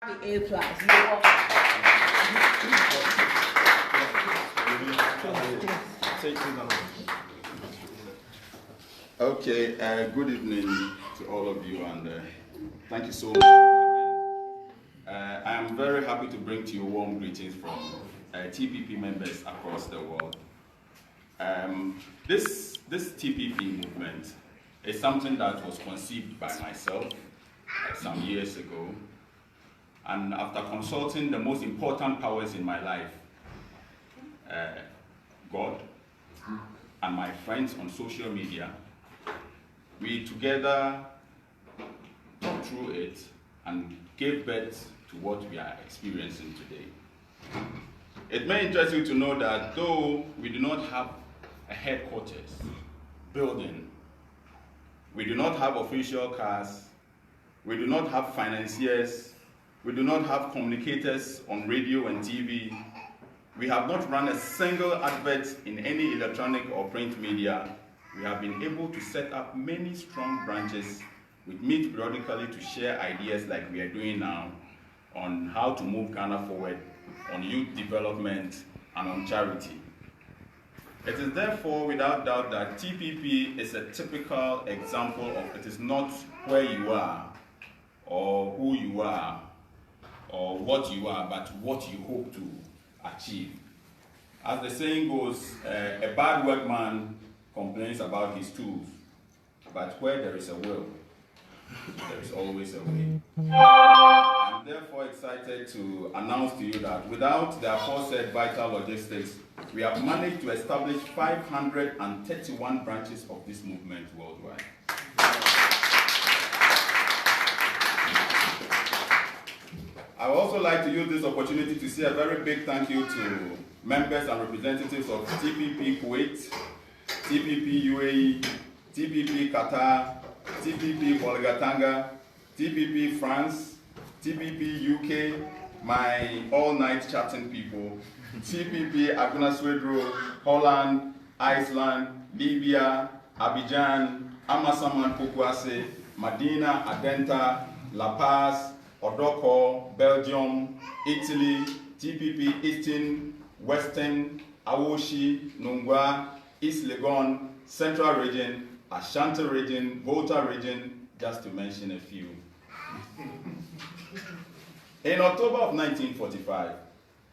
Okay, good evening to all of you, and thank you so much for coming. I am very happy to bring to you warm greetings from TPP members across the world. This TPP movement is something that was conceived by myself some years ago, and after consulting the most important powers in my life, God and my friends on social media, we together thought through it and gave birth to what we are experiencing today. It may interest you to know that though we do not have a headquarters building, we do not have official cars, we do not have financiers, we do not have communicators on radio and TV, we have not run a single advert in any electronic or print media. We have been able to set up many strong branches. We meet periodically to share ideas like we are doing now on how to move Ghana forward, on youth development, and on charity. It is therefore without doubt that TPP is a typical example of it is not where you are, or who you are, or what you are, but what you hope to achieve. As the saying goes, a bad workman complains about his tools, but where there is a will, there is always a way. I'm therefore excited to announce to you that without the aforesaid vital logistics, we have managed to establish 531 branches of this movement worldwide. I would also like to use this opportunity to say a very big thank you to members and representatives of TPP Kuwait, TPP UAE, TPP Qatar, TPP Bolgatanga, TPP France, TPP UK, my all-night chatting people, TPP Aguna Swedro, Holland, Iceland, Libya, Abidjan, Amasaman Pokuase, Medina, Adenta, La Paz, Odoko, Belgium, Italy, TPP Eastern, Western, Awoshi, Nungwa, East Legon, Central Region, Ashanti Region, Volta Region, just to mention a few. In October of 1945,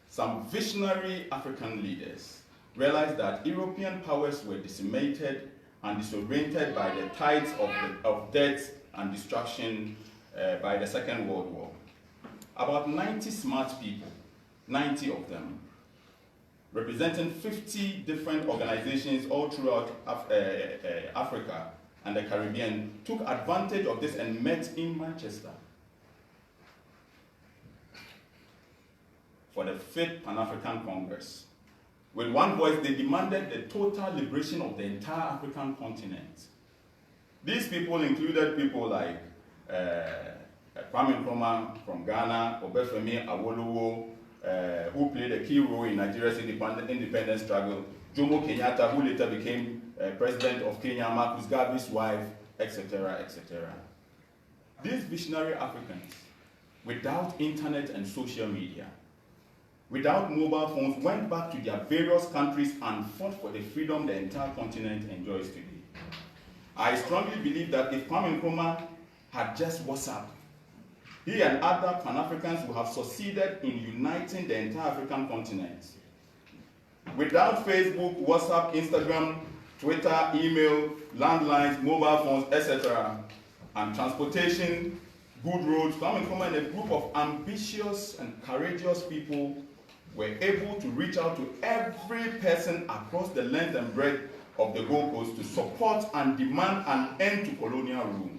some visionary African leaders realized that European powers were decimated and disoriented by the tides of death and destruction by the Second World War. About 90 smart people, 90 of them, representing 50 different organizations all throughout Africa and the Caribbean, took advantage of this and met in Manchester for the 5th Pan-African Congress. With one voice, they demanded the total liberation of the entire African continent. These people included people like Kwame Asare-Obeng from Ghana, Obafemi Awolowo, who played a key role in Nigeria's independence struggle, Jomo Kenyatta, who later became president of Kenya, Marcus Garvey's wife, etc., etc. These visionary Africans, without internet and social media, without mobile phones, went back to their various countries and fought for the freedom the entire continent enjoys today. I strongly believe that if Kwame Asare-Obeng had just WhatsApp, he and other Pan-Africans would have succeeded in uniting the entire African continent. Without Facebook, WhatsApp, Instagram, Twitter, email, landlines, mobile phones, etc., and transportation, good roads, Kwame Asare-Obeng and a group of ambitious and courageous people were able to reach out to every person across the length and breadth of the Gold Coast to support and demand an end to colonial rule.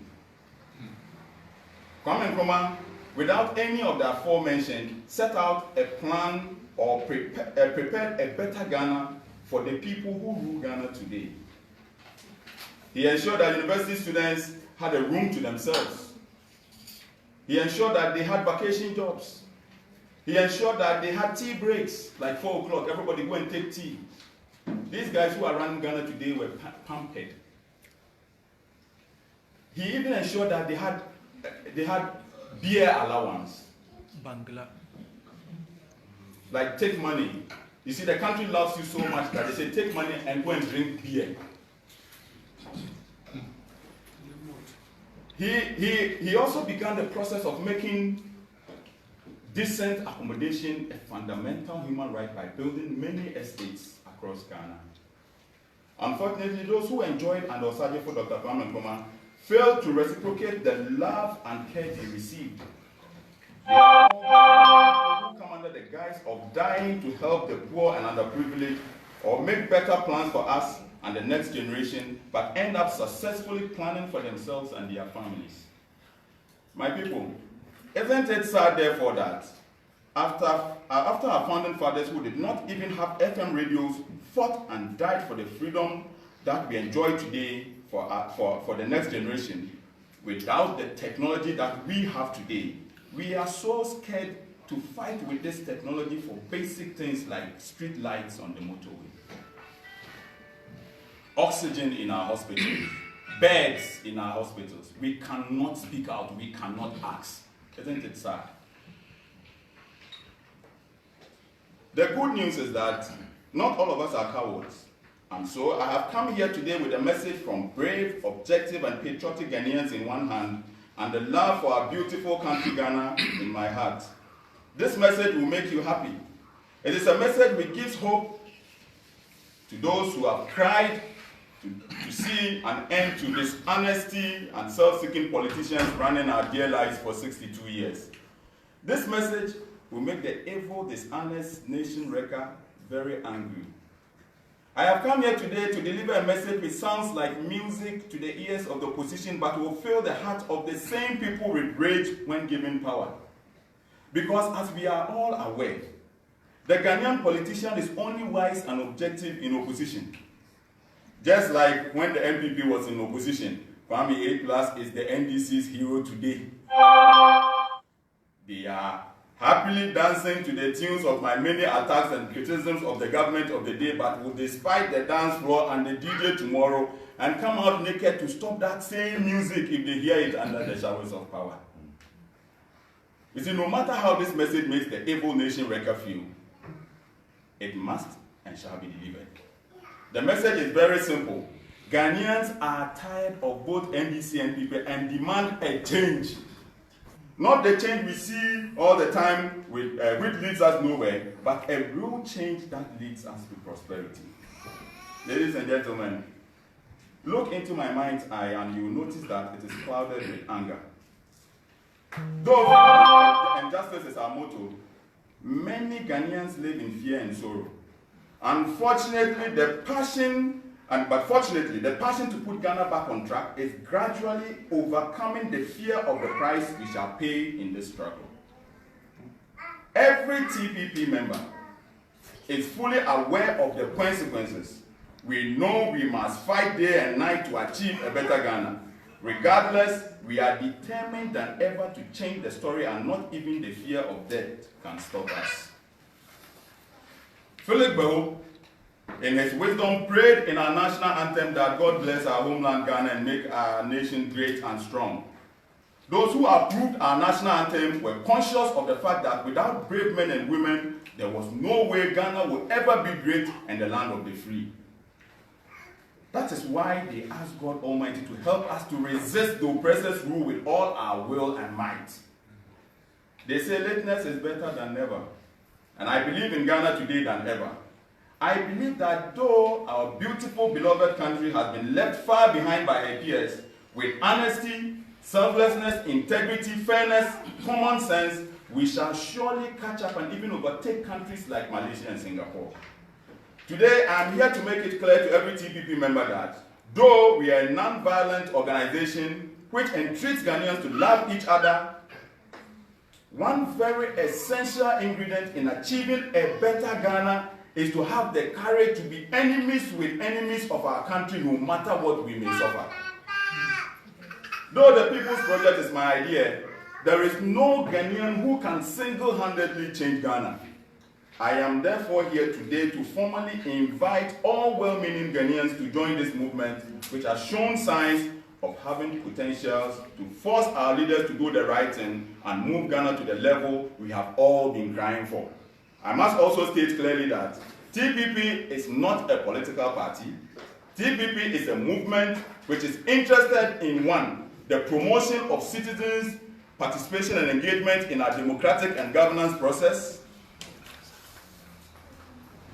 Kwame Asare-Obeng, without any of the aforementioned, set out a plan or prepared a better Ghana for the people who rule Ghana today. He ensured that university students had a room to themselves. He ensured that they had vacation jobs. He ensured that they had tea breaks, like 4 o'clock, everybody go and take tea. These guys who are running Ghana today were pampered. He even ensured that they had beer allowance. Bangla. Like, take money. You see, the country loves you so much that they say, take money and go and drink beer. He also began the process of making decent accommodation a fundamental human right by building many estates across Ghana. Unfortunately, those who enjoyed and were searching for Dr. Kwame Nkrumah failed to reciprocate the love and care he received. They are all who come under the guise of dying to help the poor and underprivileged or make better plans for us and the next generation, but end up successfully planning for themselves and their families. My people, isn't it sad, therefore, that after our founding fathers who did not even have FM radios fought and died for the freedom that we enjoy today for the next generation, without the technology that we have today, we are so scared to fight with this technology for basic things like street lights on the motorway, oxygen in our hospitals, beds in our hospitals. We cannot speak out, we cannot ask. Isn't it sad? The good news is that not all of us are cowards. And so I have come here today with a message from brave, objective, and patriotic Ghanaians in one hand, and the love for our beautiful country Ghana in my heart. This message will make you happy. It is a message which gives hope to those who have cried to see an end to dishonesty and self-seeking politicians running our dear lives for 62 years. This message will make the evil, dishonest nation wrecker very angry. I have come here today to deliver a message which sounds like music to the ears of the opposition, but will fill the heart of the same people with rage when given power. Because as we are all aware, the Ghanaian politician is only wise and objective in opposition. Just like when the MPP was in opposition, Kwame A+ is the NDC's hero today. They are happily dancing to the tunes of my many attacks and criticisms of the government of the day, but will despite the dance floor and the DJ tomorrow and come out naked to stop that same music if they hear it under the showers of power. You see, no matter how this message makes the evil nation wrecker feel, it must and shall be delivered. The message is very simple. Ghanaians are tired of both NDC and PPP and demand a change. Not the change we see all the time which leads us nowhere, but a real change that leads us to prosperity. Ladies and gentlemen, look into my mind's eye and you will notice that it is clouded with anger. Though injustice is our motto, many Ghanaians live in fear and sorrow. Unfortunately, the passion to put Ghana back on track is gradually overcoming the fear of the price we shall pay in this struggle. Every TPP member is fully aware of the consequences. We know we must fight day and night to achieve a better Ghana. Regardless, we are determined than ever to change the story, and not even the fear of death can stop us. Philip Beho, in his wisdom, prayed in our national anthem that God bless our homeland Ghana and make our nation great and strong. Those who approved our national anthem were conscious of the fact that without brave men and women, there was no way Ghana would ever be great and the land of the free. That is why they asked God Almighty to help us to resist the oppressor's rule with all our will and might. They say lateness is better than never. And I believe in Ghana today than ever. I believe that though our beautiful, beloved country has been left far behind by her peers, with honesty, selflessness, integrity, fairness, common sense, we shall surely catch up and even overtake countries like Malaysia and Singapore. Today, I am here to make it clear to every TPP member that though we are a non-violent organization which entreats Ghanaians to love each other, one very essential ingredient in achieving a better Ghana is to have the courage to be enemies with enemies of our country, no matter what we may suffer. Though the People's Project is my idea, there is no Ghanaian who can single-handedly change Ghana. I am therefore here today to formally invite all well-meaning Ghanaians to join this movement, which has shown signs of having potentials to force our leaders to do the right thing and move Ghana to the level we have all been crying for. I must also state clearly that TPP is not a political party. TPP is a movement which is interested in, one, the promotion of citizens' participation and engagement in our democratic and governance process,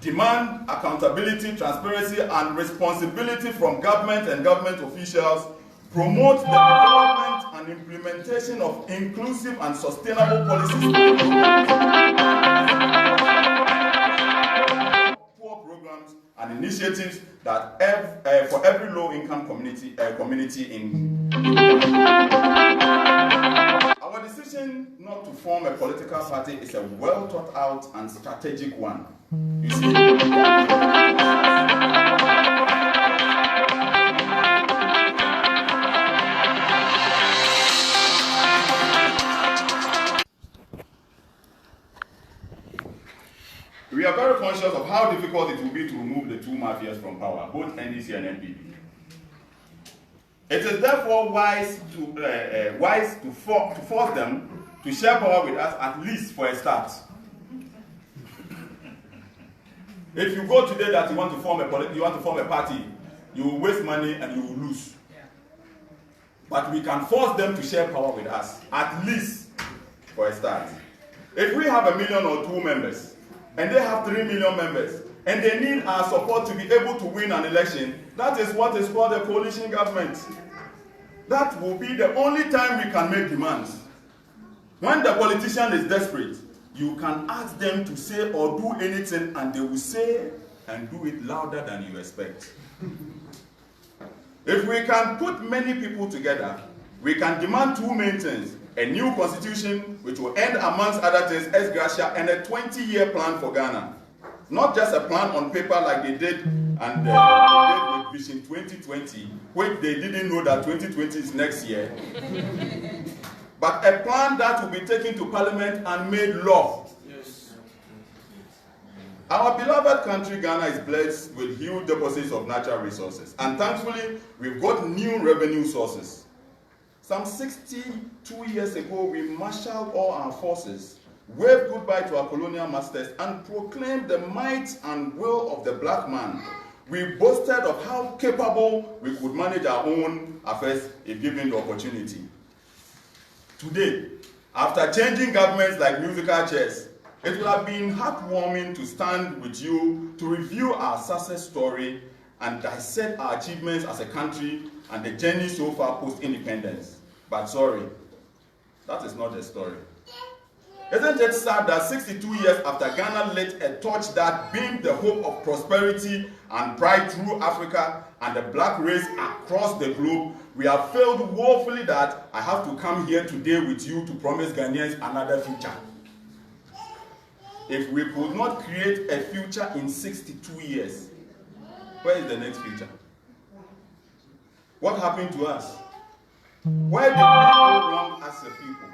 demand accountability, transparency, and responsibility from government and government officials, promote the development and implementation of inclusive and sustainable policies, poor programs, and initiatives that for every low-income community in our decision not to form a political party is a well thought out and strategic one. You see, we are very conscious of how difficult it will be to remove the two mafias from power, both NDC and NPP. It is therefore wise to force them to share power with us, at least for a start. If you go today that you want to form a party, you will waste money and you will lose. But we can force them to share power with us, at least for a start. If we have 1 million or 2 members, and they have 3 million members, and they need our support to be able to win an election, that is what is called a coalition government. That will be the only time we can make demands. When the politician is desperate, you can ask them to say or do anything, and they will say and do it louder than you expect. If we can put many people together, we can demand 2 main things: a new constitution, which will end, amongst other things, ex gratia, and a 20-year plan for Ghana. Not just a plan on paper like they did, and they did with Vision 2020, which they didn't know that 2020 is next year. But a plan that will be taken to Parliament and made law. Yes. Our beloved country, Ghana, is blessed with huge deposits of natural resources. And thankfully, we've got new revenue sources. Some 62 years ago, we marshaled all our forces, waved goodbye to our colonial masters, and proclaimed the might and will of the black man. We boasted of how capable we could manage our own affairs if given the opportunity. Today, after changing governments like musical chairs, it will have been heartwarming to stand with you to review our success story and dissect our achievements as a country and the journey so far post-independence. But sorry, that is not the story. Isn't it sad that 62 years after Ghana lit a torch that beamed the hope of prosperity and pride through Africa and the black race across the globe, we have failed woefully that I have to come here today with you to promise Ghanaians another future? If we could not create a future in 62 years, where is the next future? What happened to us? Where did we go wrong as a people?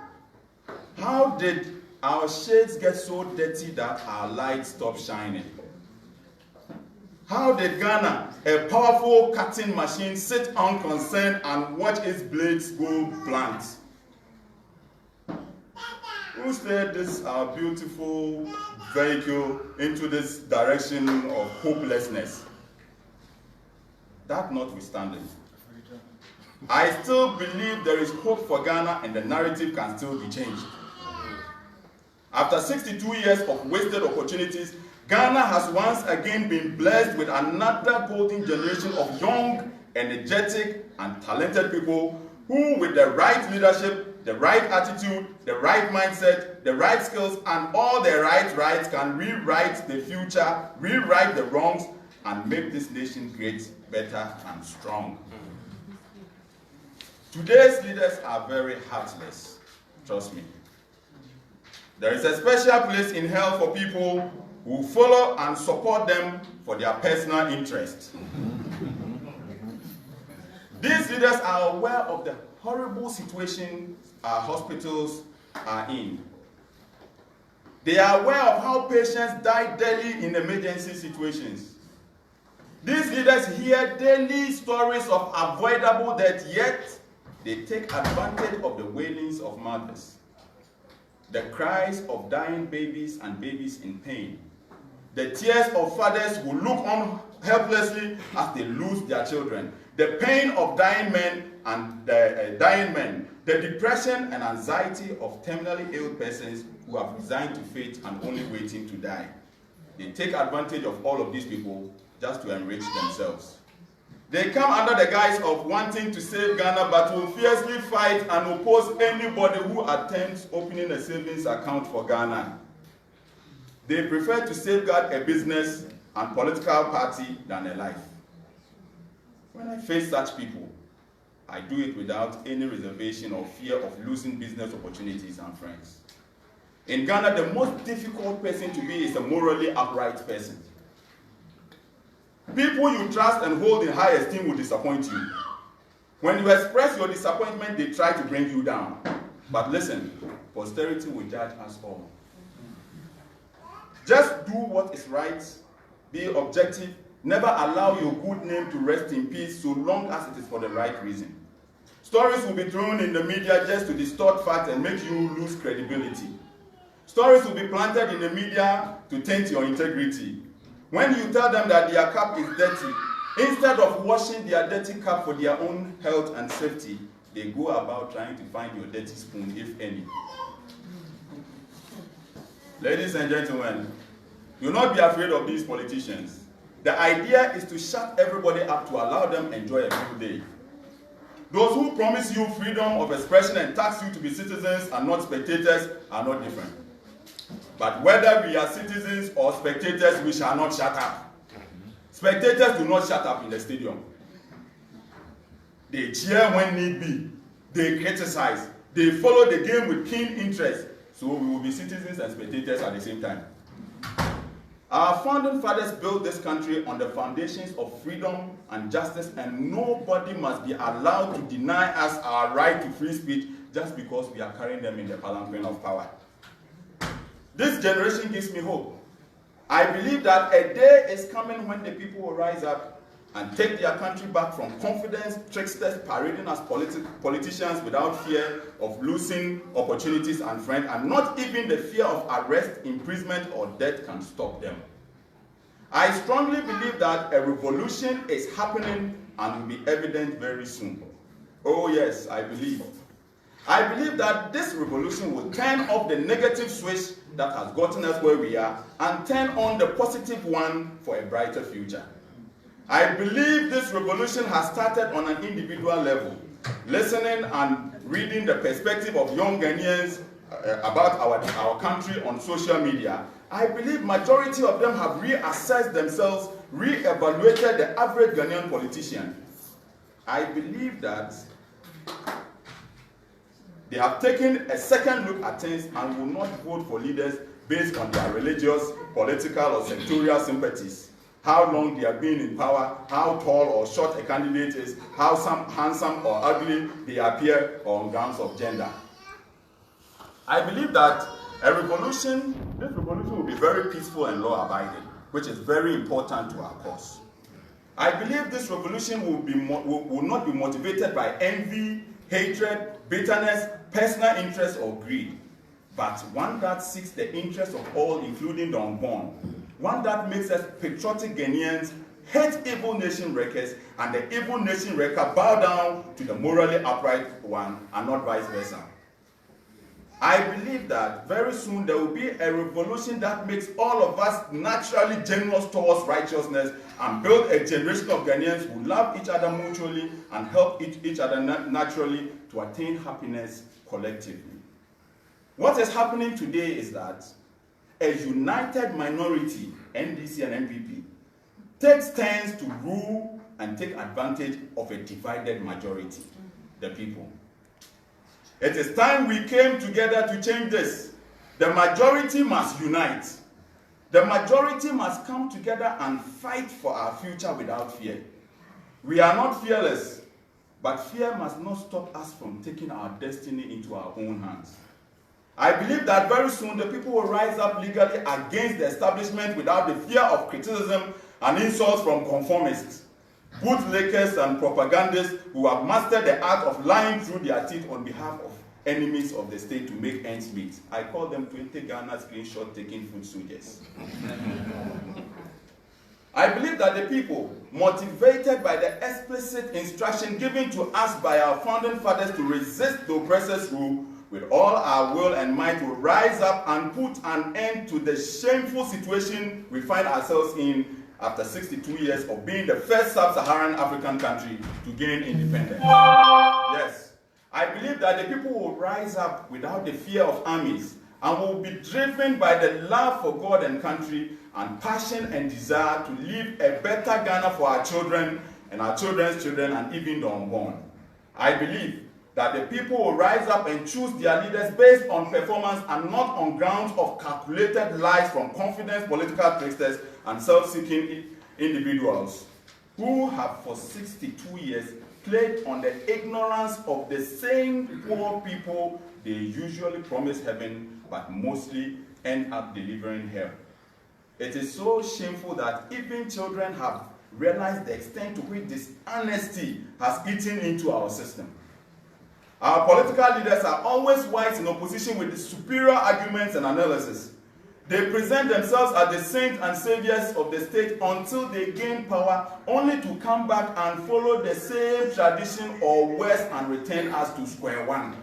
How did our shades get so dirty that our light stopped shining? How did Ghana, a powerful cutting machine, sit unconcerned and watch its blades go blunt? Who steered this our beautiful vehicle into this direction of hopelessness? That notwithstanding, I still believe there is hope for Ghana and the narrative can still be changed. After 62 years of wasted opportunities, Ghana has once again been blessed with another golden generation of young, energetic, and talented people who, with the right leadership, the right attitude, the right mindset, the right skills, and all the right rights, can rewrite the future, rewrite the wrongs, and make this nation great, better, and strong. Today's leaders are very heartless, trust me. There is a special place in hell for people who follow and support them for their personal interest. These leaders are aware of the horrible situation our hospitals are in. They are aware of how patients die daily in emergency situations. These leaders hear daily stories of avoidable death, yet they take advantage of the wailings of mothers, the cries of dying babies and babies in pain, the tears of fathers who look on helplessly as they lose their children, the pain of dying men, the depression and anxiety of terminally ill persons who have resigned to fate and only waiting to die. They take advantage of all of these people just to enrich themselves. They come under the guise of wanting to save Ghana, but will fiercely fight and oppose anybody who attempts opening a savings account for Ghana. They prefer to safeguard a business and political party than a life. When I face such people, I do it without any reservation or fear of losing business opportunities and friends. In Ghana, the most difficult person to be is a morally upright person. People you trust and hold in high esteem will disappoint you. When you express your disappointment, they try to bring you down. But listen, posterity will judge us all. Just do what is right, be objective, never allow your good name to rest in peace so long as it is for the right reason. Stories will be thrown in the media just to distort facts and make you lose credibility. Stories will be planted in the media to taint your integrity. When you tell them that their cup is dirty, instead of washing their dirty cup for their own health and safety, they go about trying to find your dirty spoon, if any. Ladies and gentlemen, do not be afraid of these politicians. The idea is to shut everybody up to allow them enjoy a good day. Those who promise you freedom of expression and tax you to be citizens and not spectators are not different. But whether we are citizens or spectators, we shall not shut up. Spectators do not shut up in the stadium. They cheer when need be. They criticize. They follow the game with keen interest. So we will be citizens and spectators at the same time. Our founding fathers built this country on the foundations of freedom and justice, and nobody must be allowed to deny us our right to free speech just because we are carrying them in the palanquin of power. This generation gives me hope. I believe that a day is coming when the people will rise up and take their country back from confidence tricksters parading as politicians without fear of losing opportunities and friends, and not even the fear of arrest, imprisonment, or death can stop them. I strongly believe that a revolution is happening and will be evident very soon. Oh yes, I believe. I believe that this revolution will turn off the negative switch that has gotten us where we are and turn on the positive one for a brighter future. I believe this revolution has started on an individual level. Listening and reading the perspective of young Ghanaians about our country on social media, I believe majority of them have reassessed themselves, re-evaluated the average Ghanaian politician. I believe that they have taken a second look at things and will not vote for leaders based on their religious, political, or sectorial sympathies. How long they have been in power, how tall or short a candidate is, how handsome or ugly they appear, or on grounds of gender. I believe that this revolution will be very peaceful and law-abiding, which is very important to our cause. I believe this revolution will not be motivated by envy, hatred, bitterness, personal interest, or greed, but one that seeks the interest of all, including the unborn. One that makes us patriotic Ghanaians hate evil nation wreckers, and the evil nation wrecker bow down to the morally upright one, and not vice versa. I believe that very soon there will be a revolution that makes all of us naturally generous towards righteousness and build a generation of Ghanaians who love each other mutually and help each other naturally to attain happiness collectively. What is happening today is that a united minority, NDC and NPP, takes turns to rule and take advantage of a divided majority, the people. It is time we came together to change this. The majority must unite. The majority must come together and fight for our future without fear. We are not fearless, but fear must not stop us from taking our destiny into our own hands. I believe that very soon the people will rise up legally against the establishment without the fear of criticism and insults from conformists, bootlickers and propagandists who have mastered the art of lying through their teeth on behalf of enemies of the state to make ends meet. I call them 20 Ghana screenshot taking foot soldiers. I believe that the people, motivated by the explicit instruction given to us by our founding fathers to resist the oppressor's rule, with all our will and might will rise up and put an end to the shameful situation we find ourselves in after 62 years of being the first sub-Saharan African country to gain independence. Yes, I believe that the people will rise up without the fear of armies and will be driven by the love for God and country and passion and desire to leave a better Ghana for our children and our children's children and even the unborn. I believe that the people will rise up and choose their leaders based on performance and not on grounds of calculated lies from confident political tricksters and self-seeking individuals who have for 62 years played on the ignorance of the same poor people they usually promise heaven but mostly end up delivering hell. It is so shameful that even children have realized the extent to which dishonesty has eaten into our system. Our political leaders are always wise in opposition with the superior arguments and analysis. They present themselves as the saints and saviors of the state until they gain power, only to come back and follow the same tradition or worse and return us to square one.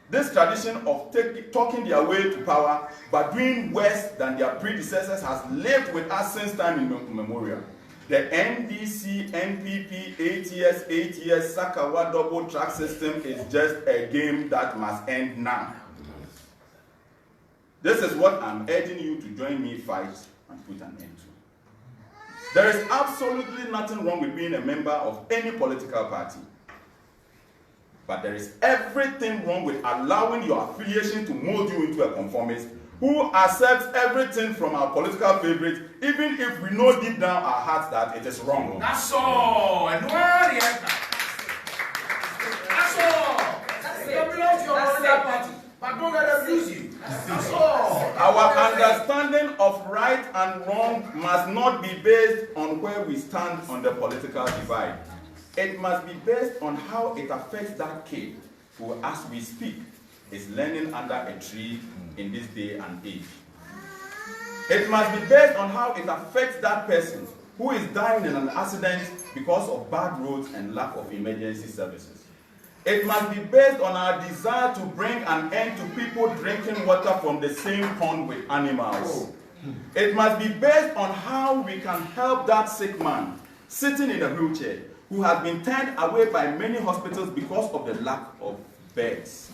This tradition of talking their way to power but doing worse than their predecessors has lived with us since time immemorial. The NDC, NPP, 8 years, Sakawa double track system is just a game that must end now. This is what I'm urging you to join me fight and put an end to. There is absolutely nothing wrong with being a member of any political party. But there is everything wrong with allowing your affiliation to mold you into a conformist who accepts everything from our political favorites, even if we know deep down our hearts that it is wrong. That's all. And where the a.ka? That's all. They belong to your political party, but don't let them use you. That's all. Our understanding of right and wrong must not be based on where we stand on the political divide. It must be based on how it affects that kid who, as we speak, is learning under a tree in this day and age. It must be based on how it affects that person who is dying in an accident because of bad roads and lack of emergency services. It must be based on our desire to bring an end to people drinking water from the same pond with animals. It must be based on how we can help that sick man sitting in a wheelchair who has been turned away by many hospitals because of the lack of beds.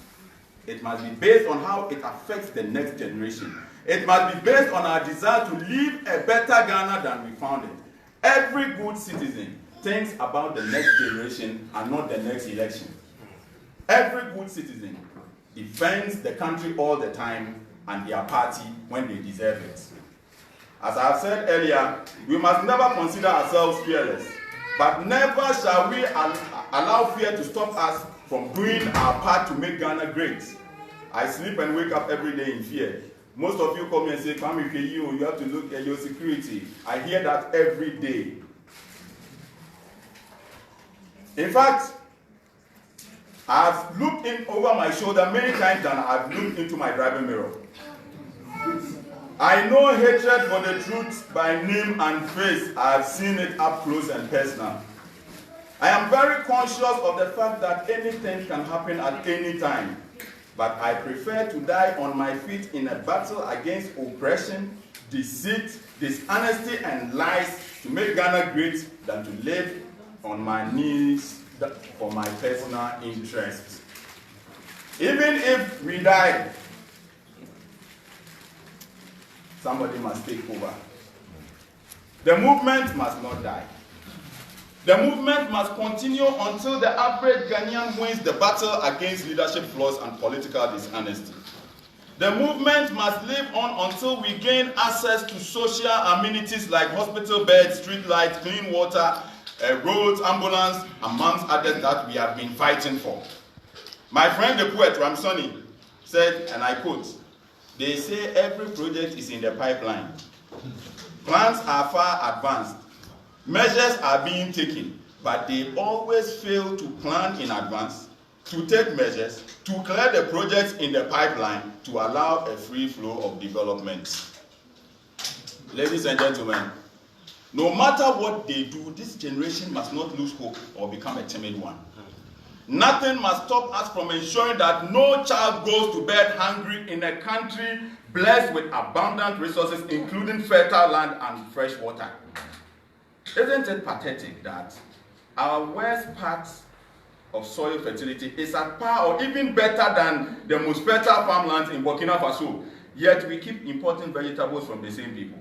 It must be based on how it affects the next generation. It must be based on our desire to leave a better Ghana than we found it. Every good citizen thinks about the next generation and not the next election. Every good citizen defends the country all the time and their party when they deserve it. As I have said earlier, we must never consider ourselves fearless, but never shall we allow fear to stop us from doing our part to make Ghana great. I sleep and wake up every day in fear. Most of you come and say, Kwame, you have to look at your security. I hear that every day. In fact, I've looked in over my shoulder many times than I've looked into my driving mirror. I know hatred for the truth by name and face. I've seen it up close and personal. I am very conscious of the fact that anything can happen at any time, but I prefer to die on my feet in a battle against oppression, deceit, dishonesty, and lies to make Ghana great than to live on my knees for my personal interests. Even if we die, somebody must take over. The movement must not die. The movement must continue until the average Ghanaian wins the battle against leadership flaws and political dishonesty. The movement must live on until we gain access to social amenities like hospital beds, street lights, clean water, roads, ambulance, amongst others that we have been fighting for. My friend the poet Ramsoni said, and I quote, "They say every project is in the pipeline. Plans are far advanced. Measures are being taken, but they always fail to plan in advance, to take measures, to clear the projects in the pipeline, to allow a free flow of development. Ladies and gentlemen, no matter what they do, this generation must not lose hope or become a timid one. Nothing must stop us from ensuring that no child goes to bed hungry in a country blessed with abundant resources, including fertile land and fresh water. Isn't it pathetic that our worst part of soil fertility is at par or even better than the most fertile farmlands in Burkina Faso, yet we keep importing vegetables from the same people?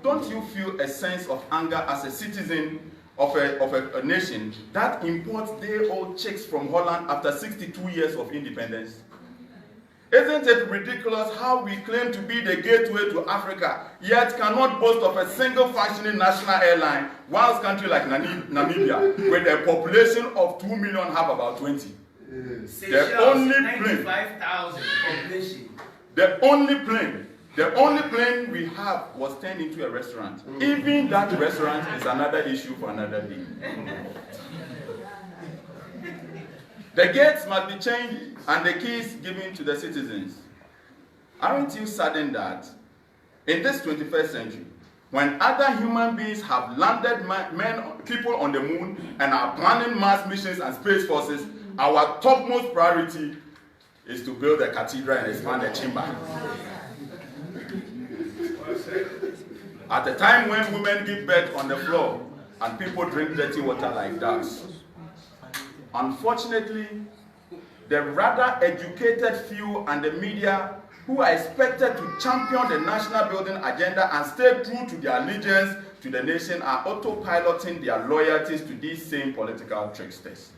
Don't you feel a sense of anger as a citizen of a nation that imports day-old chicks from Holland after 62 years of independence? Isn't it ridiculous how we claim to be the gateway to Africa, yet cannot boast of a single functioning national airline, whilst countries like Namibia, with a population of 2 million, have about 20? The only plane we have was turned into a restaurant. Even that restaurant is another issue for another day. The gates must be changed and the keys given to the citizens. Aren't you saddened that in this 21st century, when other human beings have landed people on the moon and are planning mass missions and space forces, our topmost priority is to build a cathedral and expand a chamber? At a time when women give birth on the floor and people drink dirty water like ducks. Unfortunately, the rather educated few and the media who are expected to champion the national building agenda and stay true to their allegiance to the nation are autopiloting their loyalties to these same political tricksters.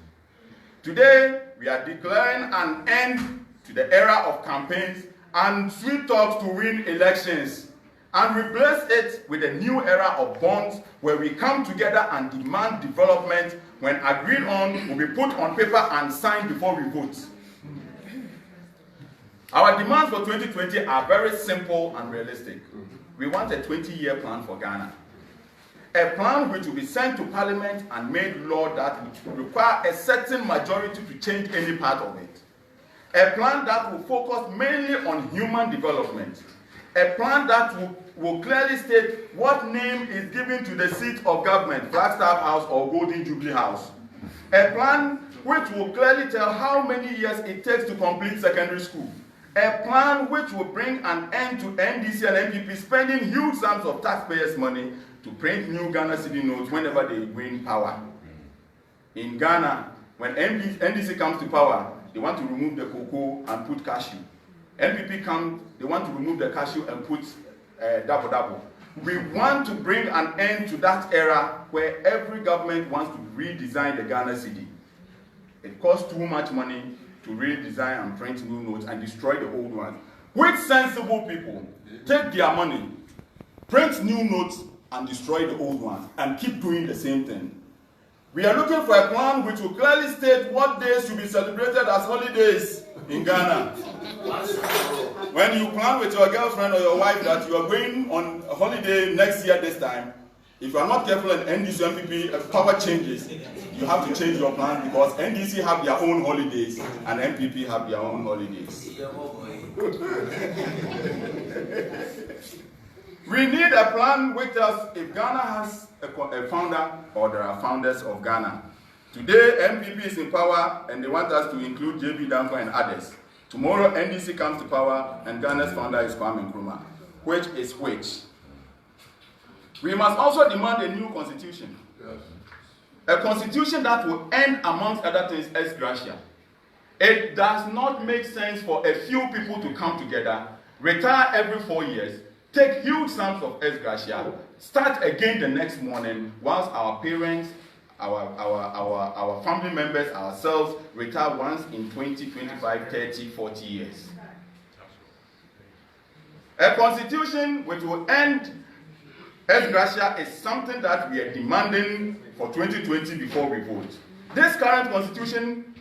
Today, we are declaring an end to the era of campaigns and sweet talks to win elections, and replace it with a new era of bonds where we come together and demand development when agreed on will be put on paper and signed before we vote. Our demands for 2020 are very simple and realistic. We want a 20-year plan for Ghana. A plan which will be sent to Parliament and made law that would require a certain majority to change any part of it. A plan that will focus mainly on human development. A plan that will clearly state what name is given to the seat of government, Flagstaff House or Golden Jubilee House. A plan which will clearly tell how many years it takes to complete secondary school. A plan which will bring an end to NDC and MPP spending huge sums of taxpayers' money to print new Ghana cedi notes whenever they win power. In Ghana, when NDC comes to power, they want to remove the cocoa and put cashew. MPP comes, they want to remove the cashew and put double. We want to bring an end to that era where every government wants to redesign the Ghana cedi. It costs too much money to redesign and print new notes and destroy the old ones. Which sensible people take their money, print new notes and destroy the old ones and keep doing the same thing? We are looking for a plan which will clearly state what days should be celebrated as holidays in Ghana. When you plan with your girlfriend or your wife that you are going on a holiday next year this time, if you are not careful and NDC MPP power changes, you have to change your plan because NDC have their own holidays and MPP have their own holidays. We need a plan which tells if Ghana has a founder or there are founders of Ghana. Today, MPP is in power and they want us to include JB Danko and others. Tomorrow, NDC comes to power and Ghana's founder is Kwame Nkrumah. Which is which? We must also demand a new constitution. Yes. A constitution that will end, amongst other things, ex gratia. It does not make sense for a few people to come together, retire every 4 years, take huge sums of ex gratia, start again the next morning, whilst our parents, our family members, ourselves, retire once in 20, 25, 30, 40 years. A constitution which will end ex gratia is something that we are demanding for 2020 before we vote. This current constitution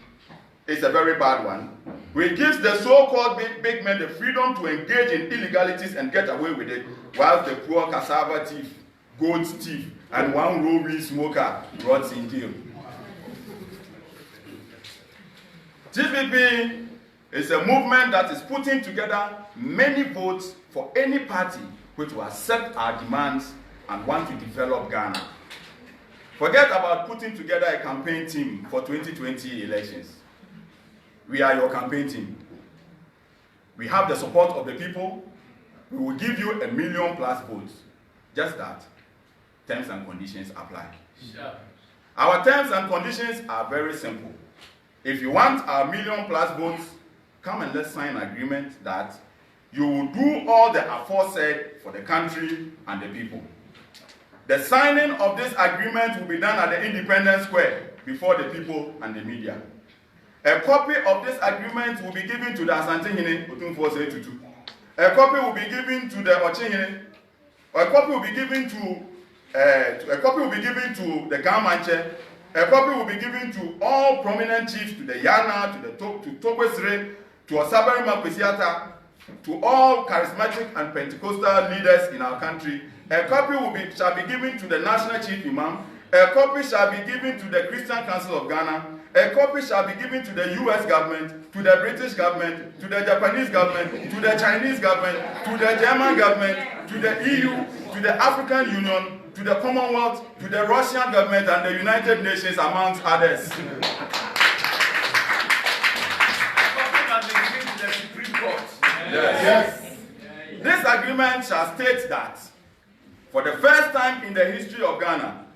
is a very bad one. which gives the so-called big men the freedom to engage in illegalities and get away with it, while the poor cassava thief, goat thief, and one row weed smoker rots in jail. TPP is a movement that is putting together many votes for any party which will accept our demands and want to develop Ghana. Forget about putting together a campaign team for 2020 elections. We are your campaign team. We have the support of the people. We will give you 1 million+ votes. Just that. Terms and conditions apply. Sure. Our terms and conditions are very simple. If you want our 1 million+ votes, come and let's sign an agreement that you will do all the aforesaid for the country and the people. The signing of this agreement will be done at the Independence Square before the people and the media. A copy of this agreement will be given to the Asante-Hene, Otumfuo-Setutu. A copy will be given to the Oche-Hene. A copy will be given to the Gamanche. A copy will be given to all prominent chiefs, to the Yana, to Togwesre, to Osabari Makwesiata, to all charismatic and Pentecostal leaders in our country. A copy shall be given to the National Chief Imam. A copy shall be given to the Christian Council of Ghana. A copy shall be given to the US government, to the British government, to the Japanese government, to the Chinese government, to the German government, to the EU, to the African Union, to the Commonwealth, to the Russian government, and the United Nations, amongst others. A copy can be given to the Supreme Court. Yes. This agreement shall state that for the first time in the history of Ghana,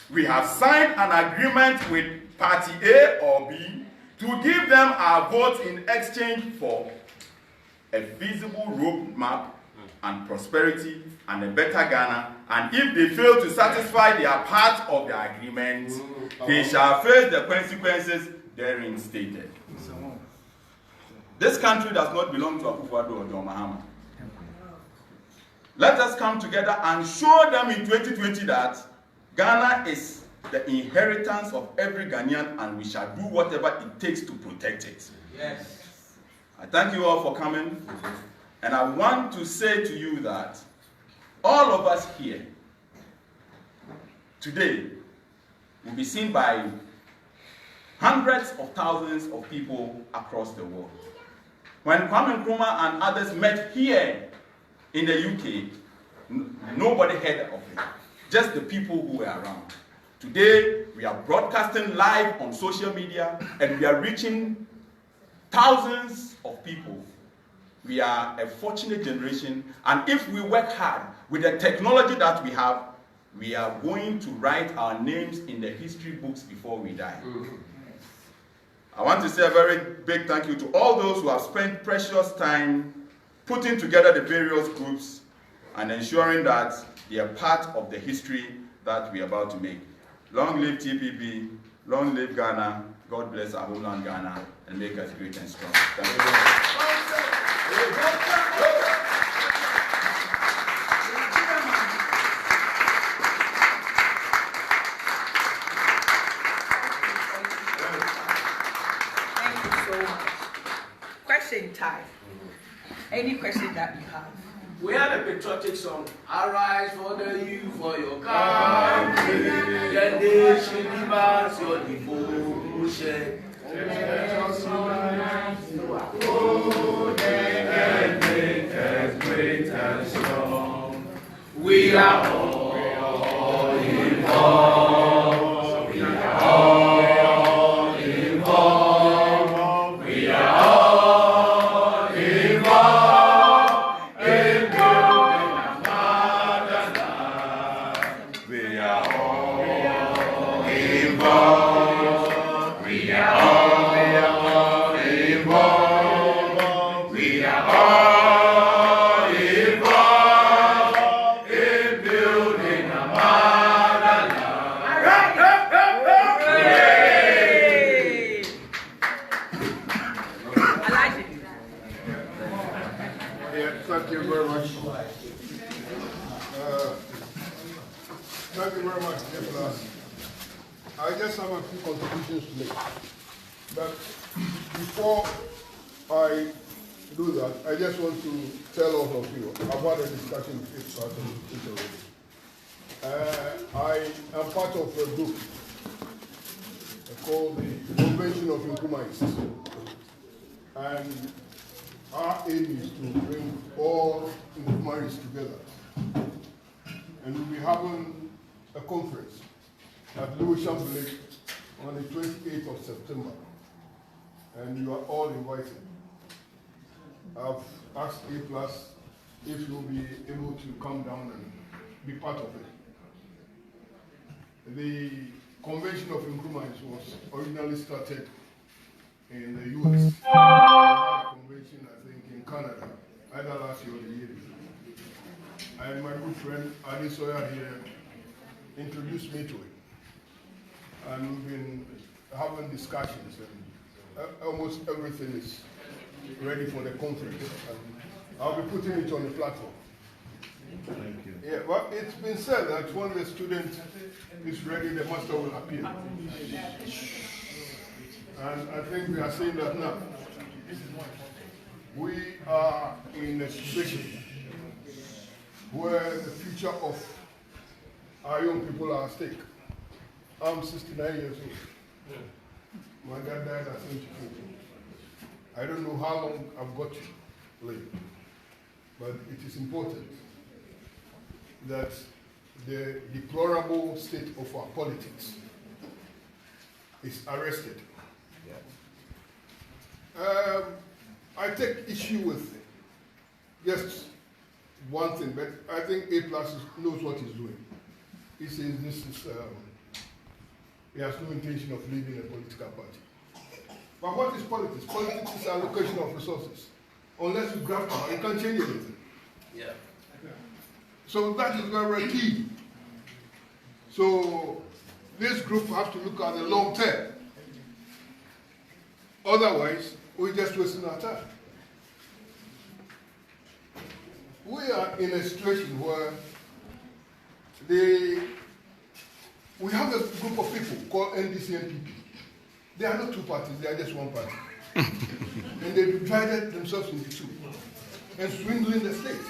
we have signed an agreement with Party A or B to give them our votes in exchange for a feasible roadmap and prosperity and a better Ghana. And if they fail to satisfy their part of the agreement, they shall face the consequences therein stated. This country does not belong to Akufo-Addo or John Mahama. Let us come together and show them in 2020 that Ghana is the inheritance of every Ghanaian, and we shall do whatever it takes to protect it. Yes. I thank you all for coming, and I want to say to you that all of us here today will be seen by hundreds of thousands of people across the world. When Kwame Nkrumah and others met here in the UK, nobody heard of it, just the people who were around. Today, we are broadcasting live on social media, and we are reaching thousands of people. We are a fortunate generation, and if we work hard with the technology that we have, we are going to write our names in the history books before we die. I want to say a very big thank you to all those who have spent precious time putting together the various groups and ensuring that they are part of the history that we are about to make. Long live TPP, long live Ghana, God bless our homeland Ghana, and make us great and strong. Thank you. Thank you so much. Question time. Any question that you have? We had a patriotic song. Arise for the youth, for your country. The nation demands your devotion. Oh, and make us great and strong. We are all involved. We are all involved. We are all involved in building a motherland. We are all involved. We are all involved. We are all involved in building a motherland. Hooray! I like it. Yeah, thank you very much. Thank you very much, Nicholas. I just have a few contributions to make. But before I do that, I just want to tell all of you, I've had a discussion with each part of it already. I am part of a group called the Convention of Nkrumahs. And our aim is to bring all Nkrumahs together. And we'll be having a conference at Lewisham Village on the 28th of September. And you are all invited. I've asked a+ if you'll be able to come down and be part of it. The Convention of Nkrumahs was originally started in the US. We had a convention, I think, in Canada, either last year or the year before. And my good friend Adi Sawyer here introduced me to it. And we've been having discussions, and almost everything is ready for the conference. And I'll be putting it on the platform. Thank you. Yeah, well, it's been said that when the student is ready, the master will appear. And I think we are seeing that now. We are in a situation where the future of our young people are at stake. I'm 69 years old. My dad died at 74. I don't know how long I've got to live, but it is important that the deplorable state of our politics is arrested. I take issue with just one thing, but I think A+ knows what he's doing. He says this is, he has no intention of leading a political party. But what is politics? Politics is allocation of resources. Unless you grab power, you can't change anything. Yeah. So that is very key. So this group has to look at the long term. Otherwise, we're just wasting our time. We are in a situation where we have a group of people called NDC and PP. They are not two parties, they are just one party. And they divided themselves into two and swindling the state.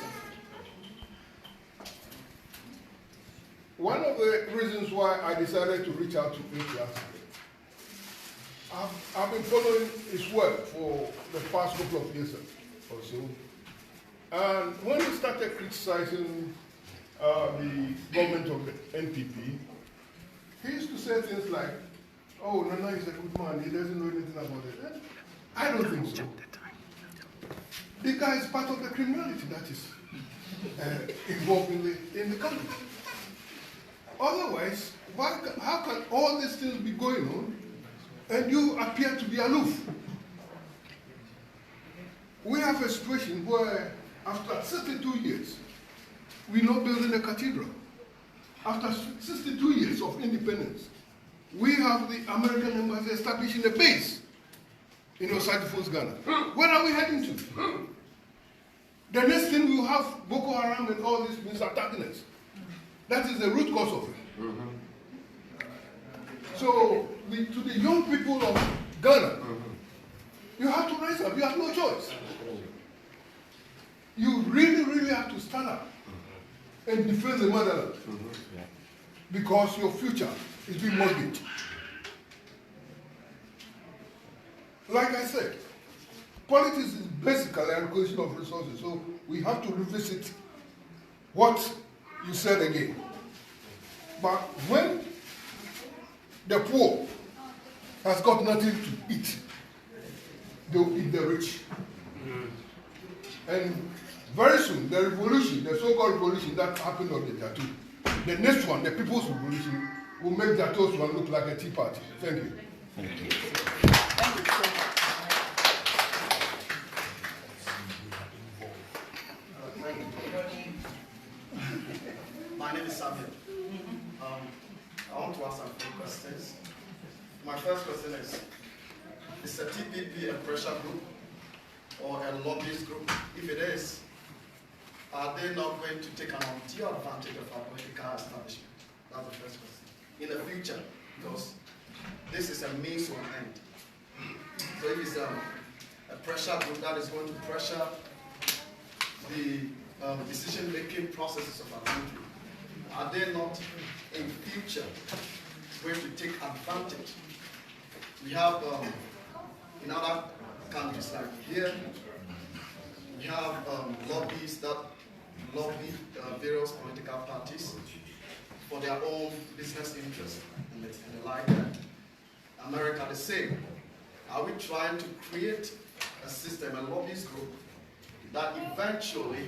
One of the reasons why I decided to reach out to A+, I've been following his work for the past couple of years or so. And when he started criticizing the government of the NPP, he used to say things like, oh, Nana is a good man, he doesn't know anything about it. I don't think so. The guy is part of the criminality that is involved in the country. Otherwise, how can all these things be going on and you appear to be aloof? We have a situation where after 62 years, we're not building a cathedral. After 62 years of independence, we have the American embassy establishing a base in Osage-Falls, Ghana. Where are we heading to? The next thing we will have Boko Haram and all these things attacking us. That is the root cause of it. So, to the young people of Ghana, you have to rise up. You have no choice. You really, really have to stand up and defend the motherland. Because your future is being mortgaged. Like I said, politics is basically allocation of resources. So we have to revisit what you said again. But when the poor has got nothing to eat, they will eat the rich. And very soon, the revolution, the so-called revolution that happened on the Jatu, the next one, the People's Revolution, will make Jatu's one look like a tea party. Thank you. Thank you. Thank you so much. My name is Samuel. I want to ask some few questions. My first question is a TPP a pressure group or a lobbyist group? If it is, are they not going to take an undue advantage of our political establishment? That's the first question. In the future, because this is a means to an end. So if it's a pressure group that is going to pressure the decision-making processes of our country, are they not in future going to take advantage? We have in other countries like here, we have lobbies that lobby various political parties for their own business interests and the like. America the same. Are we trying to create a system, a lobbyist group, that eventually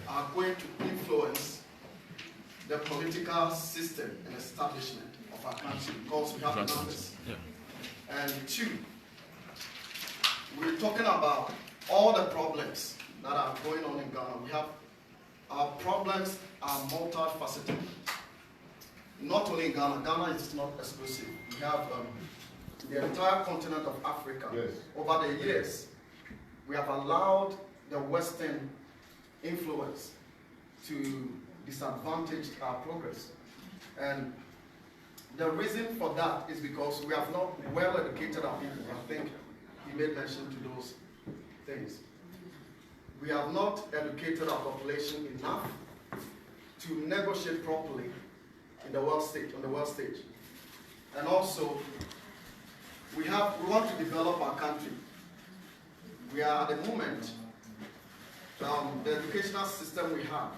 are going to influence the political system and establishment of our country, because we have numbers? Yeah. And two, we're talking about all the problems that are going on in Ghana. We have, our problems are multifaceted. Not only in Ghana, Ghana is not exclusive. We have the entire continent of Africa. Yes. Over the years, we have allowed the Western influence to disadvantage our progress. And the reason for that is because we have not well educated our people. I think he made mention to those things. We have not educated our population enough to negotiate properly in the world stage, on the world stage. And also, we want to develop our country. We are at the moment, the educational system we have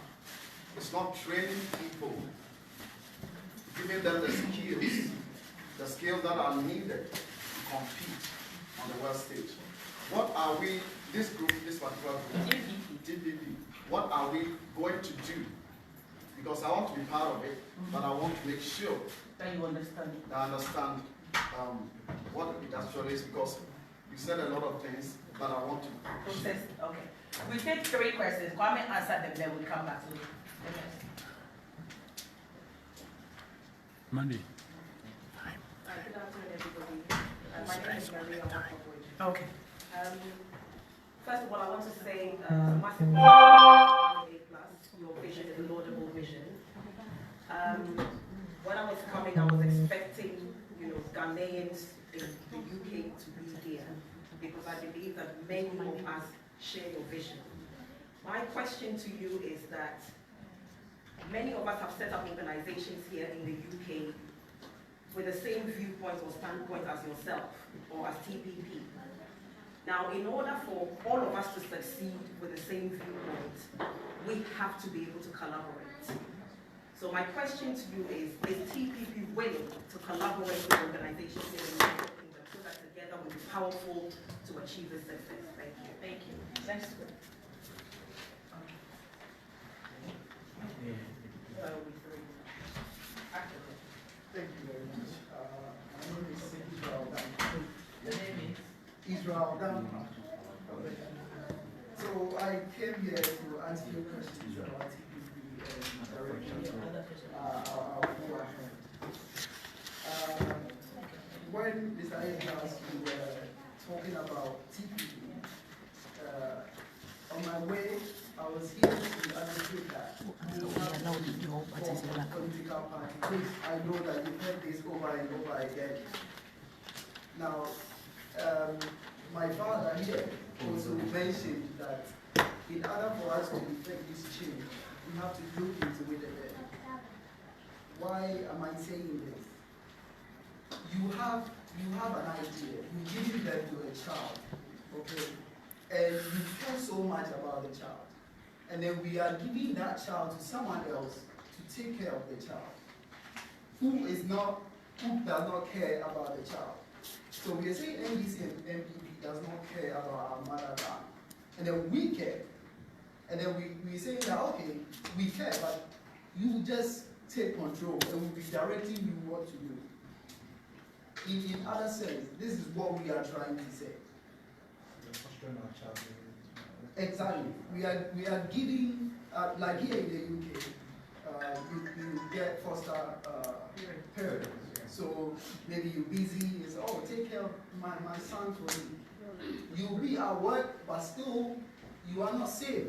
is not training people, giving them the skills that are needed to compete on the world stage. What are we, this group, this particular group, TPP, what are we going to do? Because I want to be part of it, but I want to make sure that you understand. that I understand what it actually is, because you said a lot of things, but I want to Process. Okay. We take 3 questions. Kwame answer them, then we come back to you. Monday. Good afternoon, everybody. My name is Maria Wakaboy. Okay. First of all, I want to say massive congratulations your vision is a laudable vision. When I was coming, I was expecting, Ghanaians in the UK to be here, because I believe that many of us share your vision. My question to you is that many of us have set up organizations here in the UK with the same viewpoint or standpoint as yourself or as TPP. Now, in order for all of us to succeed with the same viewpoint, we have to be able to collaborate. So my question to you is TPP willing to collaborate with organizations in the United Kingdom so that together we'll be powerful to achieve this success? Thank you. Thank you. Next one. Thank you very much. My name is Israel Dampa. Your name is? Israel Dampa. So I came here to answer your questions about TPP and direction. I'll go ahead. When Mr. Ayers, we were talking about TPP, on my way, I was here to understand that political party. I know that you've heard this over and over again. Now, my father here also mentioned that in order for us to effect this change, we have to look into it again. Why am I saying this? You have an idea, you're giving birth to a child, okay? And you care so much about the child. And then we are giving that child to someone else to take care of the child, who does not care about the child. So we are saying NDC and MPP does not care about our mother tongue. And then we care. And then we say that, okay, we care, but you just take control and we'll be directing you what to do. In other sense, this is what we are trying to say. Exactly. We are giving, like here in the UK, you get foster parents. So maybe you're busy, you say, oh, take care of my son for me. You'll be at work, but still you are not safe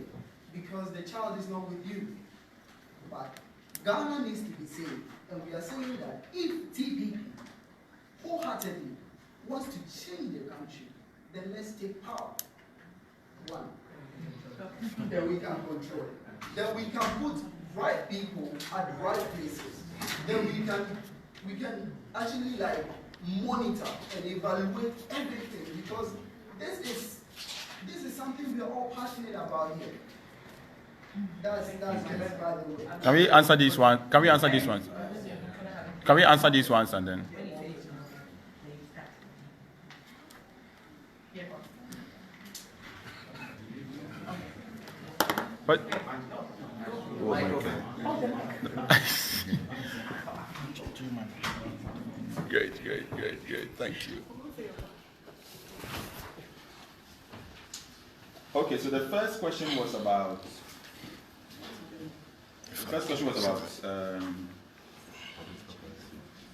because the child is not with you. But Ghana needs to be safe. And we are saying that if TPP wholeheartedly wants to change the country, then let's take power. one. Then we can control it. Then we can put right people at right places. Then we can actually like monitor and evaluate everything, because this is something we are all passionate about here. That's just by the way. Can we answer this one? Can we answer this one? Can we answer these ones and then? But oh my God. Great. Thank you. Okay, so the first question was about.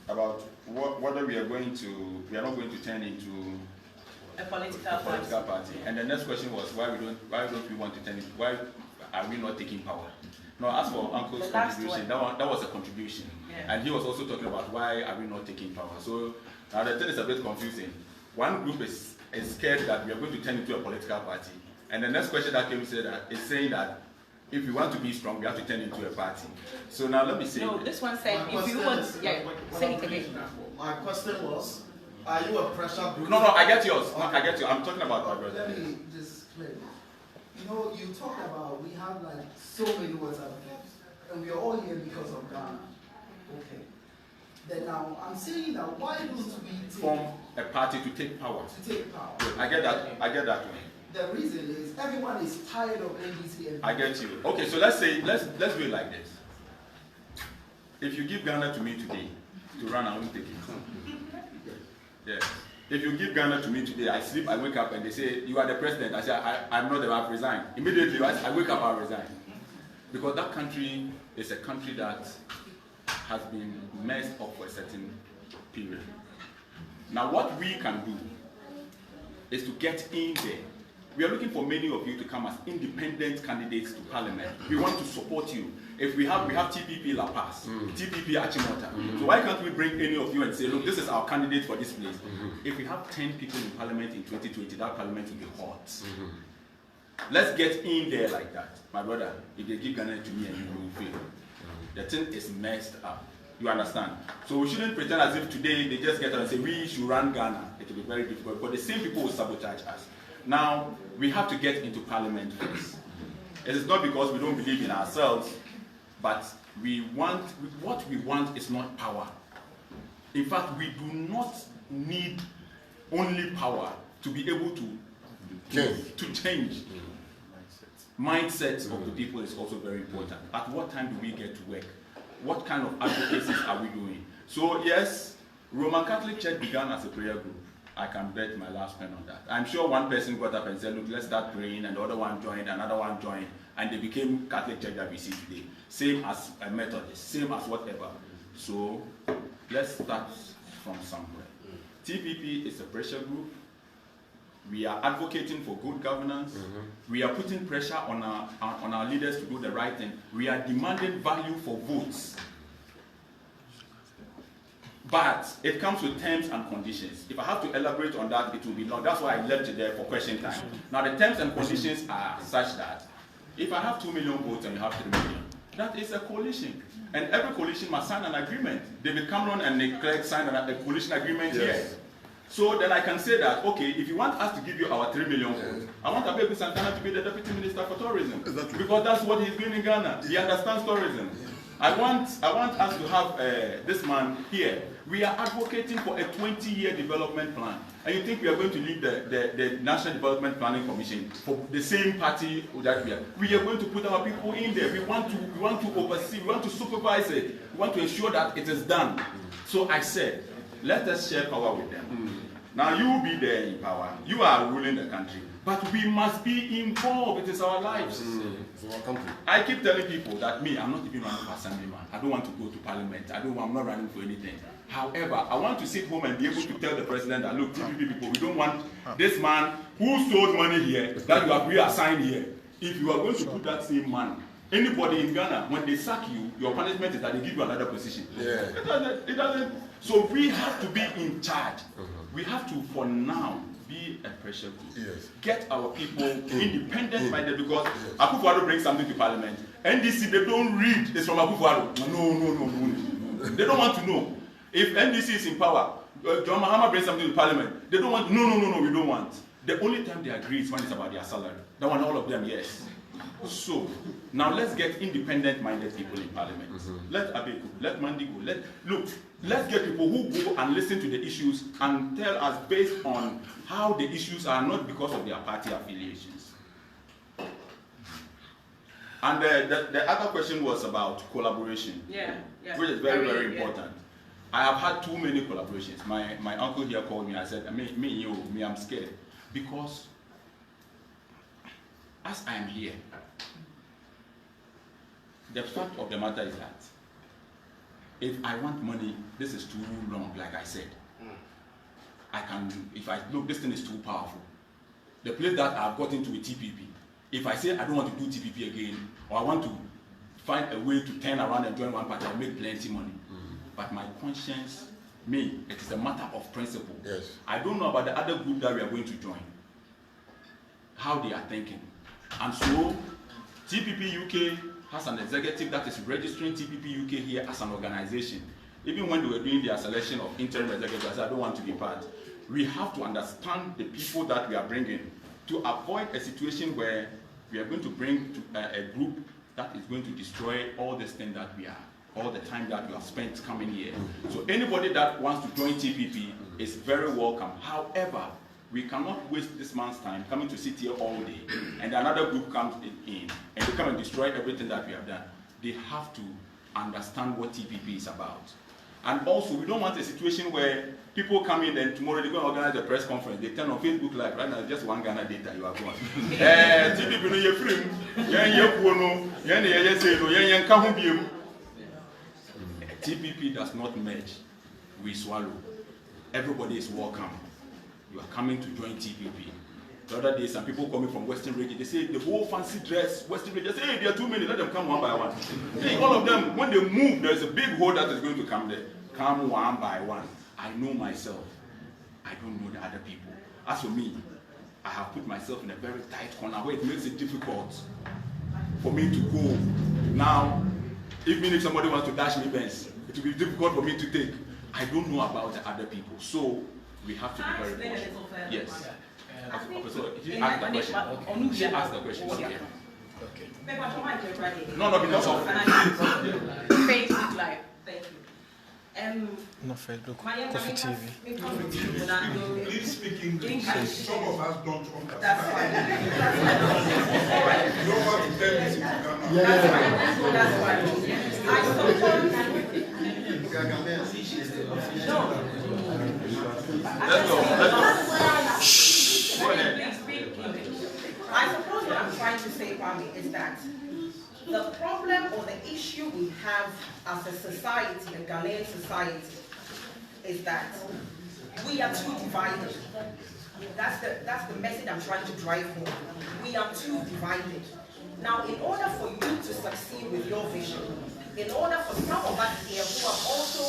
About whether we are not going to turn into a political party. And the next question was why don't we want to turn it? Why are we not taking power? No, as for Uncle's contribution, that was a contribution. Yeah. And he was also talking about why are we not taking power. So now the thing is a bit confusing. One group is scared that we are going to turn into a political party. And the next question that came is saying that if we want to be strong, we have to turn into a party. So now let me say. No, this one said if you want, say it again. My question was, are you a pressure group? No, I get yours. Okay. I get you. I'm talking about my brother. Let me just explain. You know, you talk about we have like so many words out there, and we are all here because of Ghana. Okay. Then now I'm saying that why don't we form a party to take power? To take power. I get that. The reason is everyone is tired of NDC. I get you. Okay, so let's do it like this. If you give Ghana to me today to run, I won't take it. Yeah. If you give Ghana to me today, I sleep, I wake up, and they say you are the president. I say I'm not. I've resigned. Immediately, I wake up, I resign, because that country is a country that has been messed up for a certain period. Now, what we can do is to get in there. We are looking for many of you to come as independent candidates to parliament. We want to support you. If we have TPP La Paz, TPP Achimota. So why can't we bring any of you and say, look, this is our candidate for this place? If we have 10 people in parliament in 2020, that parliament will be hot. Let's get in there like that. My brother, if they give Ghana to me and you will fail. The thing is messed up. You understand? So we shouldn't pretend as if today they just get on and say, we should run Ghana. It will be very difficult. But the same people will sabotage us. Now, we have to get into parliament first. It is not because we don't believe in ourselves, but what we want is not power. In fact, we do not need only power to be able to change. Mindset of the people is also very important. At what time do we get to work? What kind of advocacies are we doing? So yes, Roman Catholic Church began as a prayer group. I can bet my last pen on that. I'm sure one person got up and said, look, let's start praying, and the other one joined, another one joined, and they became Catholic Church that we see today. Same as a Methodist, same as whatever. So let's start from somewhere. TPP is a pressure group. We are advocating for good governance. We are putting pressure on our leaders to do the right thing. We are demanding value for votes. But it comes with terms and conditions. If I have to elaborate on that, it will be long. That's why I left it there for question time. Now, the terms and conditions are such that if I have 2 million votes and you have 3 million, that is a coalition. And every coalition must sign an agreement. David Cameron and Nick Clegg signed a coalition agreement here. So then I can say that, okay, if you want us to give you our 3 million votes, I want Abebu Santana to be the Deputy Minister for Tourism. Because that's what he's doing in Ghana. He understands tourism. I want us to have this man here. We are advocating for a 20-year development plan. And you think we are going to leave the National Development Planning Commission for the same party that we are? We are going to put our people in there. We want to oversee, we want to supervise it. We want to ensure that it is done. So I said, let us share power with them. Now you will be there in power. You are ruling the country. But we must be involved. It is our lives. I keep telling people that I'm not even running for assemblyman. I don't want to go to parliament. I'm not running for anything. However, I want to sit home and be able to tell the president that, look, TPP people, we don't want this man who stole money here, that you have reassigned here. If you are going to put that same man, anybody in Ghana, when they sack you, your punishment is that they give you another position. It doesn't. So we have to be in charge. We have to, for now, be a pressure group. Yes. Get our people independent minded, because Akufo-Addo brings something to Parliament. NDC, they don't read. It's from Akufo-Addo. No. They don't want to know. If NDC is in power, John Mahama brings something to Parliament. They don't want. No. We don't want. The only time they agree is when it's about their salary. That one, all of them, yes. So now let's get independent-minded people in Parliament. Let Abe go. Let Mandy go. Let's get people who go and listen to the issues and tell us based on how the issues are, not because of their party affiliations. And the other question was about collaboration, which is very, very important. I have had too many collaborations. My uncle here called me. I said, me, I'm scared. Because as I am here, the fact of the matter is that if I want money, this is too long, like I said. Look, this thing is too powerful. The place that I've got into with TPP, if I say I don't want to do TPP again, or I want to find a way to turn around and join one party, I'll make plenty money. But my conscience, it is a matter of principle. Yes. I don't know about the other group that we are going to join, how they are thinking. And so, TPP UK has an executive that is registering TPP UK here as an organization. Even when they were doing their selection of interim executives, I said, I don't want to be part. We have to understand the people that we are bringing to avoid a situation where we are going to bring a group that is going to destroy all this thing that we are, all the time that we have spent coming here. So anybody that wants to join TPP is very welcome. However, we cannot waste this man's time coming to sit here all day, and another group comes in and they come and destroy everything that we have done. They have to understand what TPP is about. And also, we don't want a situation where people come in and tomorrow they're going to organize a press conference. They turn on Facebook Live. Right now, it's just one Ghana data you are going. TPP no ye free. TPP does not merge. We swallow. Everybody is welcome. You are coming to join TPP. The other day, some people coming from Western region, they say the whole fancy dress, Western region, they say, hey, there are too many, let them come one by one. Hey, all of them, when they move, there's a big hole that is going to come there. Come one by one. I know myself. I don't know the other people. As for me, I have put myself in a very tight corner where it makes it difficult for me to go. Now, even if somebody wants to dash me Benz, it will be difficult for me to take. I don't know about the other people. So, we have to be very cautious. Yes. She asked the question. She asked the question. Okay. No, because of Facebook Live. Thank you. No Facebook, Coffee TV. Please speak English. Some of us don't understand. That's fine. You don't want to tell me if you That's fine. I suppose what I'm trying to say, Kwame, is that the problem or the issue we have as a society, a Ghanaian society, is that we are too divided. That's the message I'm trying to drive home. We are too divided. Now, in order for you to succeed with your vision, in order for some of us here who have also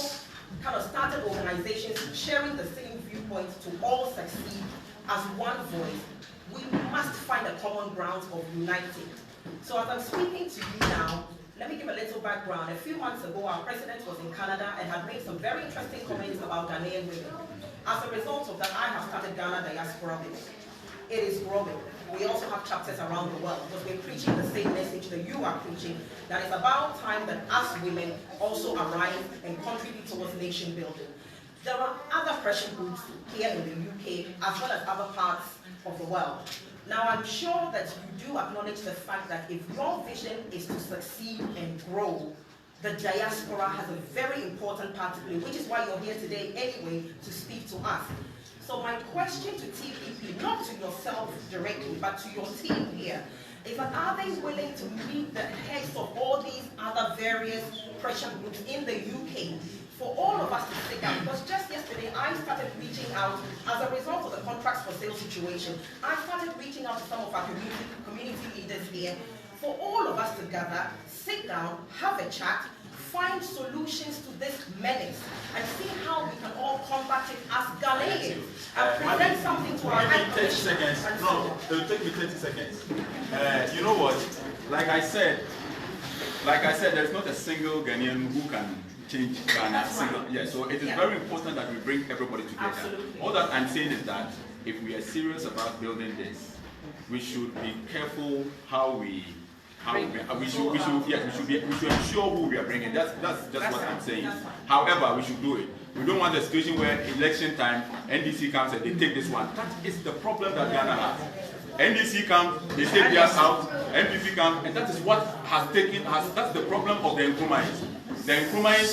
kind of started organizations sharing the same viewpoint to all succeed as one voice, we must find a common ground of uniting. So as I'm speaking to you now, let me give a little background. A few months ago, our president was in Canada and had made some very interesting comments about Ghanaian women. As a result of that, I have started Ghana Diaspora Women. It is growing. We also have chapters around the world because we're preaching the same message that you are preaching, that it's about time that us women also arise and contribute towards nation building. There are other pressure groups here in the UK as well as other parts of the world. Now, I'm sure that you do acknowledge the fact that if your vision is to succeed and grow, the diaspora has a very important part to play, which is why you're here today anyway to speak to us. So my question to TPP, not to yourself directly, but to your team here, is that are they willing to meet the heads of all these other various pressure groups in the UK for all of us to stick out? Because just yesterday, I started reaching out as a result of the contracts for sale situation. I started reaching out to some of our community leaders here for all of us to gather, sit sit down, have a chat, find solutions to this menace, and see how we can all combat it as Ghanaians and present something to our high 30 seconds. No, it'll take me 30 seconds. You know what? Like I said, there's not a single Ghanaian who can change Ghana. Right. Yeah, so it is very important that we bring everybody together. Absolutely. All that I'm saying is that if we are serious about building this, we should be careful we should ensure who we are bringing. That's just what I'm saying. However, we should do it. We don't want a situation where election time, NDC comes and they take this one. That is the problem that Ghana has. NDC comes, they take theirs out, NPP comes, and that is what that's the problem of the Nkrumahs. The Nkrumahs,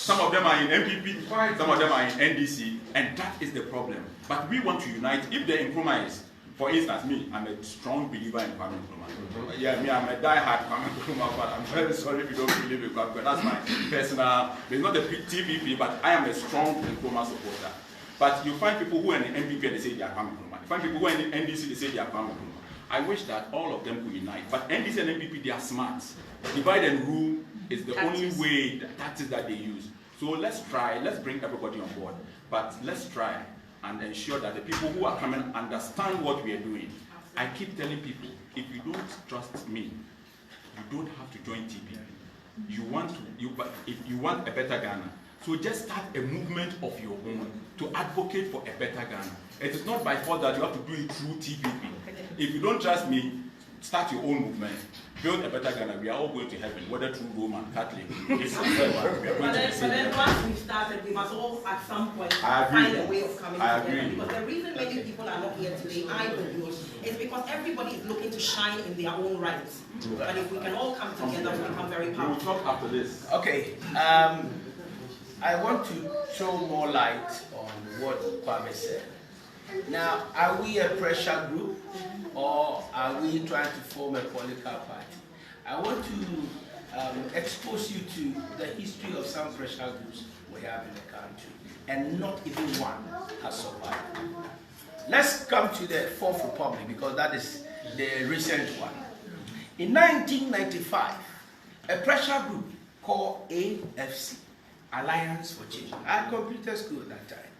some of them are in MPP, some of them are in NDC, and that is the problem. But we want to unite. If the Nkrumahs, for instance, me, I'm a strong believer in Kwame Nkrumah. Yeah, me, I'm a die-hard Kwame Nkrumah, but I'm very sorry if you don't believe in Kwame. That's my personal, it's not the TPP, but I am a strong Nkrumah supporter. But you find people who are in the MPP and they say they are Kwame Nkrumah. You find people who are in the NDC, they say they are Kwame Nkrumah. I wish that all of them could unite. But NDC and MPP, they are smart. Divide and rule is the only way, the tactics that they use. So let's try, let's bring everybody on board. But let's try and ensure that the people who are coming understand what we are doing. I keep telling people, if you don't trust me, you don't have to join TPP. If you want a better Ghana, so just start a movement of your own to advocate for a better Ghana. It is not by fault that you have to do it through TPP. If you don't trust me, start your own movement. Build a better Ghana. We are all going to heaven, whether through Roman, Catholic. But then once we started, we must all at some point find a way of coming together. Because the reason many people are not here today, I believe, is because everybody is looking to shine in their own rights. But if we can all come together, we become very powerful. We will talk after this. Okay. I want to throw more light on what Kwame said. Now, are we a pressure group or are we trying to form a political party? I want to expose you to the history of some pressure groups we have in the country, and not even one has survived. Let's come to the Fourth Republic because that is the recent one. In 1995, a pressure group called AFC, Alliance for Change. I completed school at that time.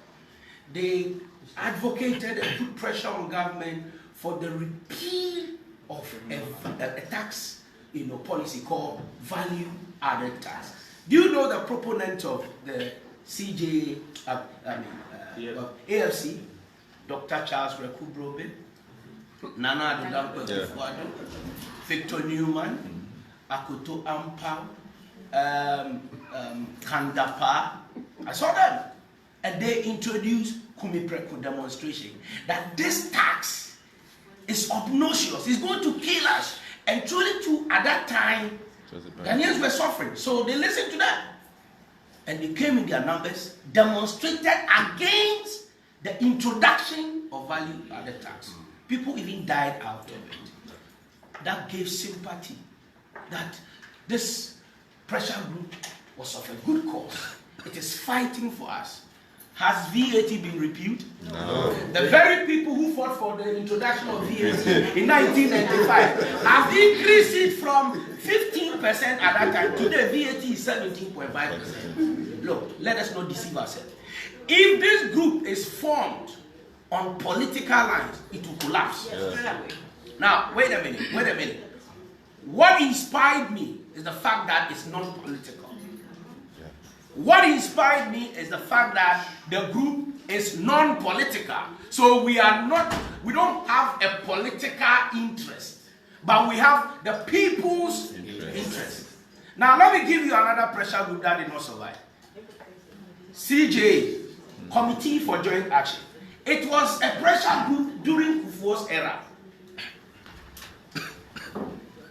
They advocated and put pressure on government for the repeal of a tax, policy called value-added tax. Do you know the proponent of the AFC, Dr. Charles Rekubrobe, Nana Addo, Victor Newman, Akoto Ampao, Kandapa? I saw them. And they introduced Kumipreko demonstration that this tax is obnoxious, it's going to kill us. And truly too, at that time, Ghanaians were suffering. So they listened to that. And they came in their numbers, demonstrated against the introduction of value-added tax. People even died out of it. That gave sympathy that this pressure group was of a good cause. It is fighting for us. Has VAT been repealed? No. The very people who fought for the introduction of VAT in 1995 have increased it from 15% at that time. Today, VAT is 17.5%. Look, let us not deceive ourselves. If this group is formed on political lines, it will collapse. Yeah. Now, wait a minute. What inspired me is the fact that it's non-political. What inspired me is the fact that the group is non-political. So we don't have a political interest, but we have the people's interest. Now let me give you another pressure group that did not survive. CJ, Committee for Joint Action. It was a pressure group during Kufuor's era.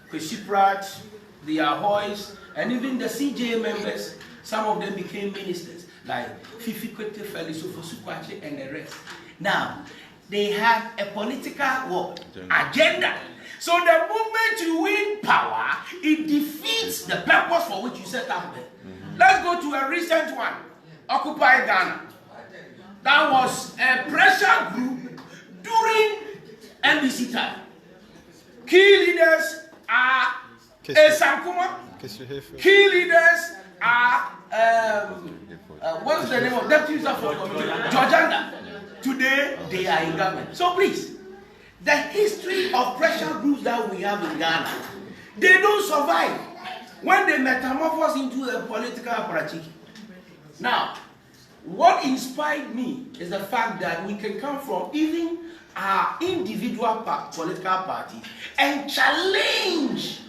Kwesi Pratt, the Ahoys, and even the CJ members. Some of them became ministers, like Fifi Kwete, Feliso Fosukwache, and the rest. Now, they have a political agenda. So the moment you win power, it defeats the purpose for which you set up there. Let's go to a recent one, Occupy Ghana. That was a pressure group during NBC time. Key leaders are Sankuma. Key leaders are, what's the name of Deputy Minister for Community? Georgiana. Today, they are in government. So please, the history of pressure groups that we have in Ghana, they don't survive when they metamorphose into a political apparatchik. Now, what inspired me is the fact that we can come from even our individual political party and challenge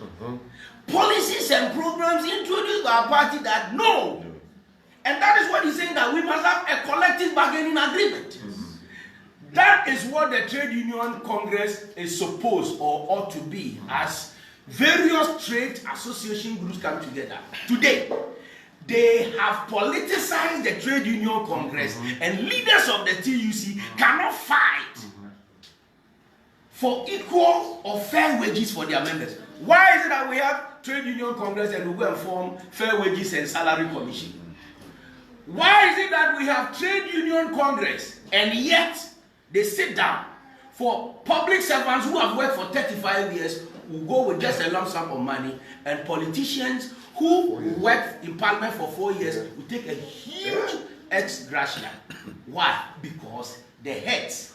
policies and programs introduced by our party that no. And that is what he's saying, that we must have a collective bargaining agreement. That is what the Trade Union Congress is supposed or ought to be, as various trade association groups come together. Today, they have politicized the Trade Union Congress, and leaders of the TUC cannot fight for equal or fair wages for their members. Why is it that we have Trade Union Congress and we go and form Fair Wages and Salary Commission? Why is it that we have Trade Union Congress and yet they sit down for public servants who have worked for 35 years who go with just a lump sum of money, and politicians who worked in parliament for 4 years will take a huge ex gratia? Why? Because the heads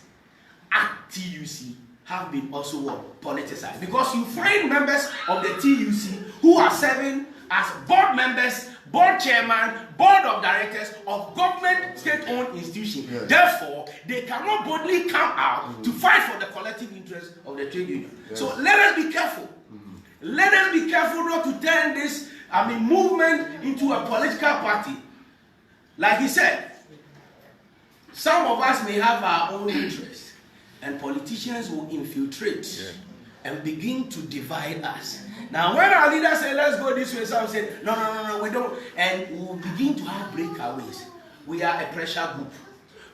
at TUC have been also what? Politicized. Because you find members of the TUC who are serving as board members, board chairman, board of directors of government state-owned institutions. Yes. Therefore, they cannot boldly come out to fight for the collective interest of the trade union. Yes. So let us be careful. Let us be careful not to turn this, movement into a political party. Like he said, some of us may have our own interests, and politicians will infiltrate and begin to divide us. Now, when our leaders say, let's go this way, some say, no, we don't. And we will begin to have breakaways. We are a pressure group.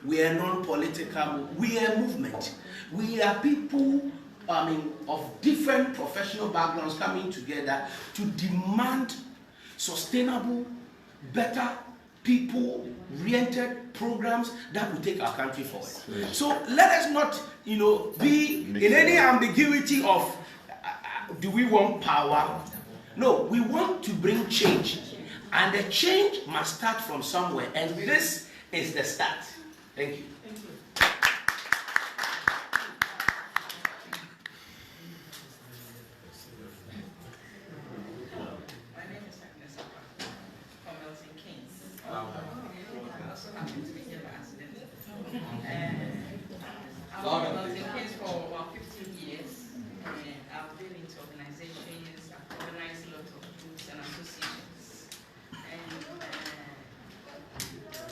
We are non-political. We are a movement. We are people, of different professional backgrounds coming together to demand sustainable, better, people-oriented programs that will take our country forward. So let us not, be in any ambiguity of, do we want power? No, we want to bring change. And the change must start from somewhere. And this is the start. Thank you. Thank you. My name is a.ka from Milton Keynes. I also happen to be here by accident. I've been in Milton Keynes for about 15 years. I've been into organizations, I've organized a lot of groups and associations. And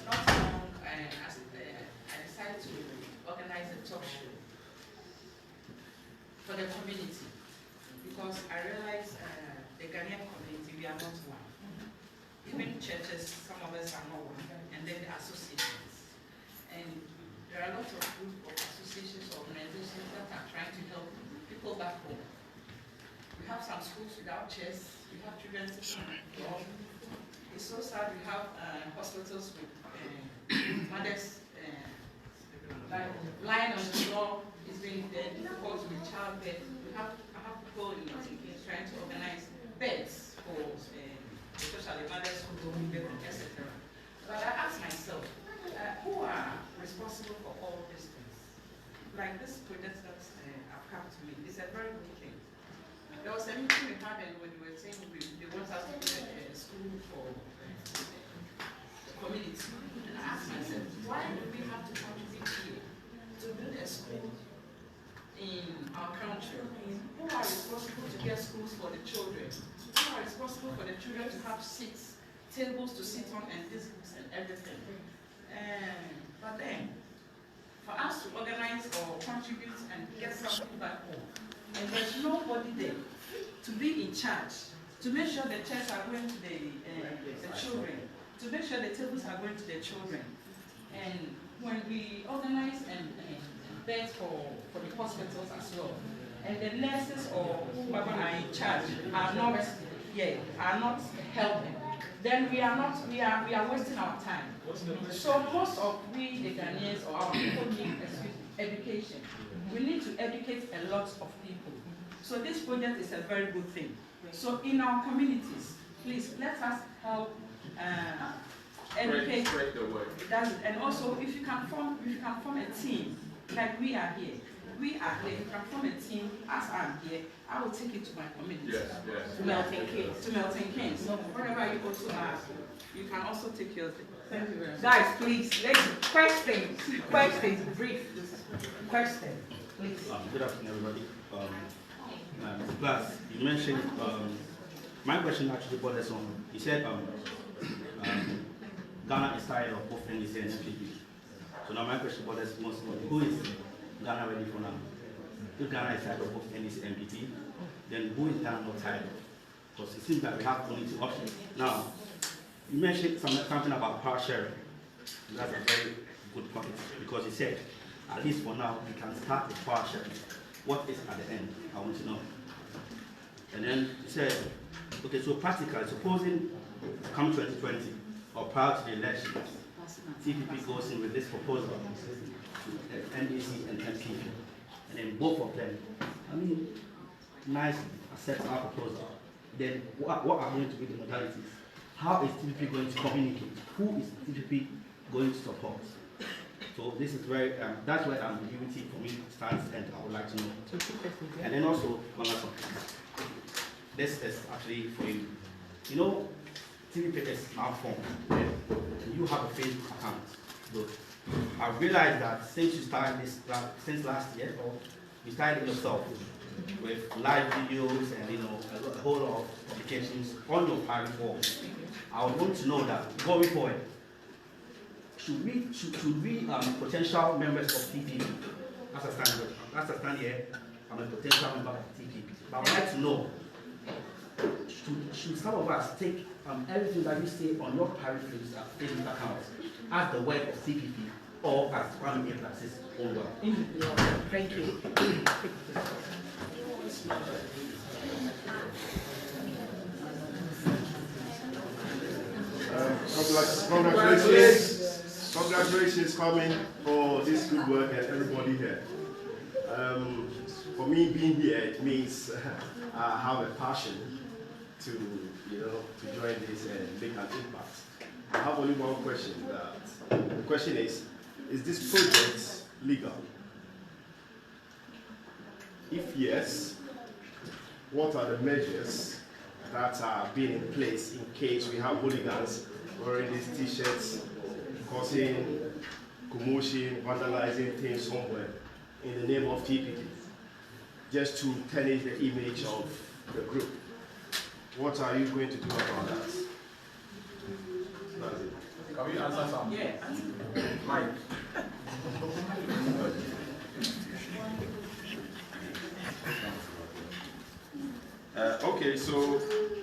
not long, I decided to organize a talk show for the community, because I realized the Ghanaian community, we are not one. Even churches, some of us are not one, and then the associations. And there are a lot of groups of associations, organizations that are trying to help people back home. We have some schools without chairs, we have children sitting on the floor. It's so sad. We have hospitals with mothers lying on the floor. It's been difficult with childbirth. I have people in Kings trying to organize beds for especially mothers who don't give birth, etc. But I ask myself, who are responsible for all these things? Like this project that have come to me, it's a very good thing. There was a meeting we had, and when we were saying they want us to do a school for the community. And I asked myself, why do we have to contribute here to build a school in our country? Who are responsible to get schools for the children? Who are responsible for the children to have seats, tables to sit on, and desks and everything? But then, for us to organize or contribute and get something back home, and there's nobody there to be in charge, to make sure the chairs are going to the children, to make sure the tables are going to the children. And when we organize and beds for the hospitals as well, and the nurses or whoever are in charge are not helping, then we are wasting our time. So most of we, the Ghanaians or our people, need education. We need to educate a lot of people. So this project is a very good thing. So in our communities, please let us help educate. Spread the word. And also, if you can form a team, like we are here. We are here. You can form a team. As I'm here, I will take it to my community. Yes. To Milton Keynes. To Milton Keynes. Wherever you also are, you can also take yours. Thank you very much. Guys, please, let's questions, brief question, please. Good afternoon, everybody. Plus, you mentioned, my question actually borders on, you said Ghana is tired of both NDC and NPP. So now my question borders mostly on who is Ghana ready for now? If Ghana is tired of both NDC and NPP, then who is Ghana not tired of? Because it seems that we have only two options. Now, you mentioned something about power sharing. That's a very good point, because you said, at least for now, we can start with power sharing. What is at the end? I want to know. And then you said, okay, so practically, supposing come 2020 or prior to the elections, TPP goes in with this proposal to NDC and NPP, and then both of them, I mean, nice, accept our proposal. Then what are going to be the modalities? How is TPP going to communicate? Who is TPP going to support? So this is very, that's where ambiguity for me starts, and I would like to know. And then also, one last one. This is actually for you. You know, TPP is our form, and you have a Facebook account. So I realized that since you started this, since last year, or you started it yourself with live videos and a whole lot of publications on your private form. I would want to know that going forward, should we potential members of TPP, as I stand here, I'm a potential member of TPP, but I would like to know, should some of us take everything that you say on your private Facebook account as the word of TPP, or as Kwame Asare-Obeng's own word? Thank you. Congratulations, Kwame, for this good work and everybody here. For me, being here, it means I have a passion to join this and make an impact. I have only one question. The question is this project legal? If yes, what are the measures that are being in place in case we have hooligans wearing these t-shirts, causing commotion, vandalizing things somewhere in the name of TPP, just to tarnish the image of the group? What are you going to do about that? That's it. Can we answer some? Yeah. Mike. Okay, so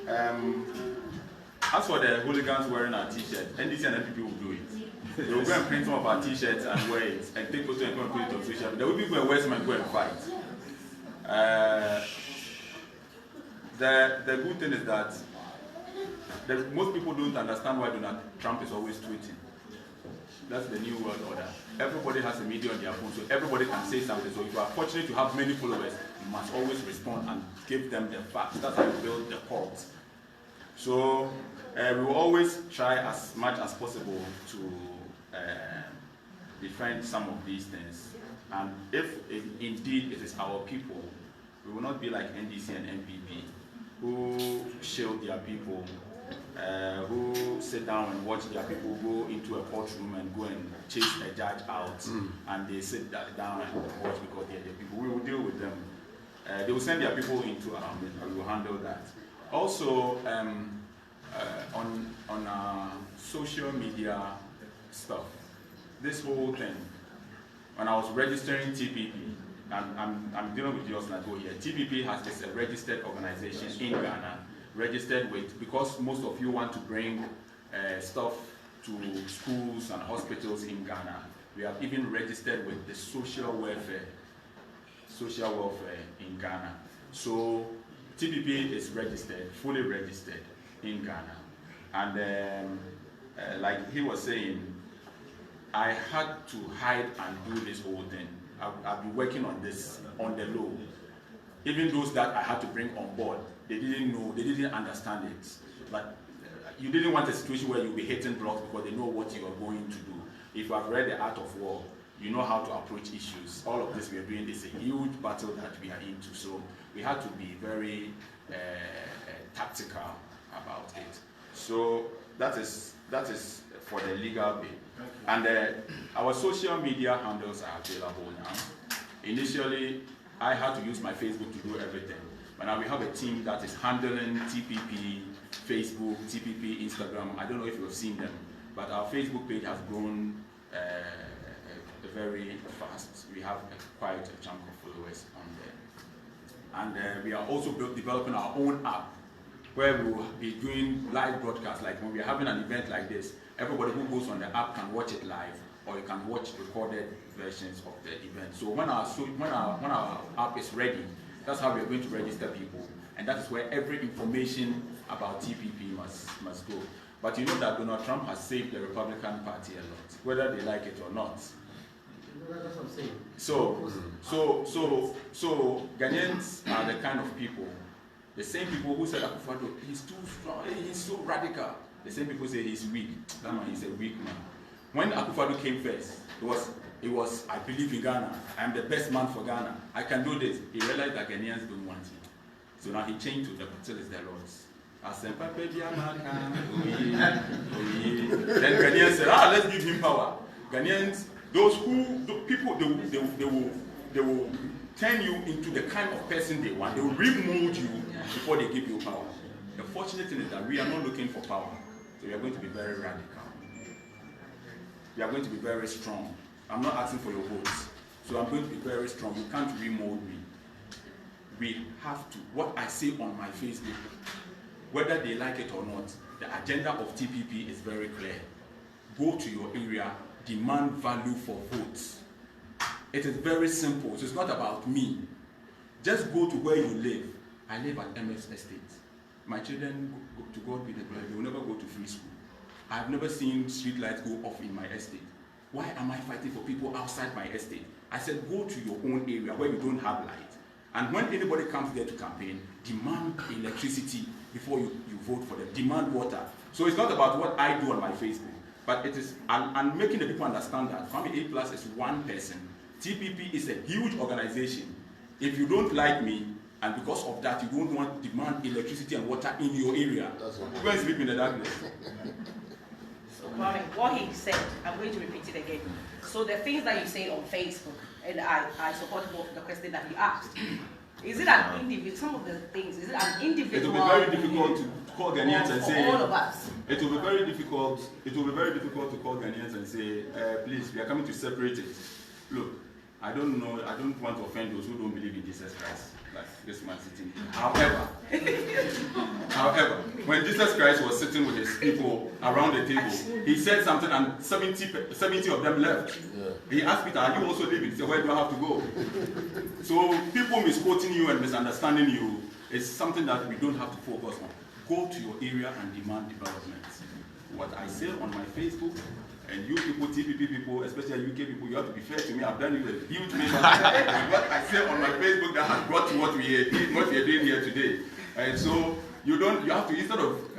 as for the hooligans wearing our t-shirt, NDC and NPP will do it. They will go and print some of our t-shirts and wear it, and take photos and go and put it on social media. There will be people who wear some and go and fight. The good thing is that most people don't understand why Donald Trump is always tweeting. That's the new world order. Everybody has a media on their phone, so everybody can say something. So if you are fortunate to have many followers, you must always respond and give them the facts. That's how you build the cult. So we will always try as much as possible to defend some of these things. And if indeed it is our people, we will not be like NDC and NPP, who shield their people, who sit down and watch their people go into a courtroom and go and chase a judge out, and they sit down and watch because they're the people. We will deal with them. They will send their people into and we will handle that. Also, on social media stuff, this whole thing, when I was registering TPP, I'm dealing with yours and I go here. TPP is a registered organization in Ghana, registered with, because most of you want to bring stuff to schools and hospitals in Ghana. We have even registered with the social welfare in Ghana. So TPP is registered, fully registered in Ghana. And like he was saying, I had to hide and do this whole thing. I've been working on this on the low. Even those that I had to bring on board, they didn't know, they didn't understand it. But you didn't want a situation where you'll be hitting blocks because they know what you are going to do. If you have read The Art of War, you know how to approach issues. All of this we are doing is a huge battle that we are into. So we had to be very tactical about it. So that is for the legal bit. And our social media handles are available now. Initially, I had to use my Facebook to do everything. But now we have a team that is handling TPP, Facebook, TPP, Instagram. I don't know if you've seen them, but our Facebook page has grown very fast. We have quite a chunk of followers on there. And we are also developing our own app where we will be doing live broadcasts. Like when we are having an event like this, everybody who goes on the app can watch it live, or you can watch recorded versions of the event. So when our app is ready, that's how we are going to register people. And that is where every information about TPP must go. But you know that Donald Trump has saved the Republican Party a lot, whether they like it or not. That's what I'm saying. So Ghanaians are the kind of people, the same people who said Akufo-Addo, he's too strong, he's so radical. The same people say he's weak. That man is a weak man. When Akufo-Addo came first, it was I believe in Ghana. I'm the best man for Ghana. I can do this. He realized that Ghanaians don't want him. So now he changed to the battle is the Lord's. Then Ghanaians said, let's give him power. Ghanaians, people, they will turn you into the kind of person they want. They will remold you before they give you power. The fortunate thing is that we are not looking for power. So we are going to be very radical. We are going to be very strong. I'm not asking for your votes. So I'm going to be very strong. You can't remold me. We have to. What I say on my Facebook, whether they like it or not, the agenda of TPP is very clear. Go to your area, demand value for votes. It is very simple. So it's not about me. Just go to where you live. I live at MS Estate. My children, to God be the glory, they will never go to free school. I've never seen street lights go off in my estate. Why am I fighting for people outside my estate? I said, go to your own area where you don't have light. And when anybody comes there to campaign, demand electricity before you vote for them. Demand water. So it's not about what I do on my Facebook, but it is, and making the people understand that Kwame A+ is one person. TPP is a huge organization. If you don't like me, and because of that, you don't want to demand electricity and water in your area, you're going to sleep in the darkness. So Kwame, what he said, I'm going to repeat it again. So the things that you say on Facebook, and I support the question that you asked. Is it an individual? Some of the things, is it an individual? It will be very difficult to call Ghanaians and say. For all of us. It will be very difficult. It will be very difficult to call Ghanaians and say, please, we are coming to separate it. Look, I don't know. I don't want to offend those who don't believe in Jesus Christ, like this man sitting. However, when Jesus Christ was sitting with his people around the table, he said something, and 70 of them left. Yeah. He asked Peter, "Are you also leaving?" He said, "Where do I have to go?" So people misquoting you and misunderstanding you is something that we don't have to focus on. Go to your area and demand development. What I say on my Facebook, and you people, TPP people, especially UK people, you have to be fair to me. I've done you a huge favor. What I say on my Facebook that has brought to what we are doing here today. And so you have to, instead of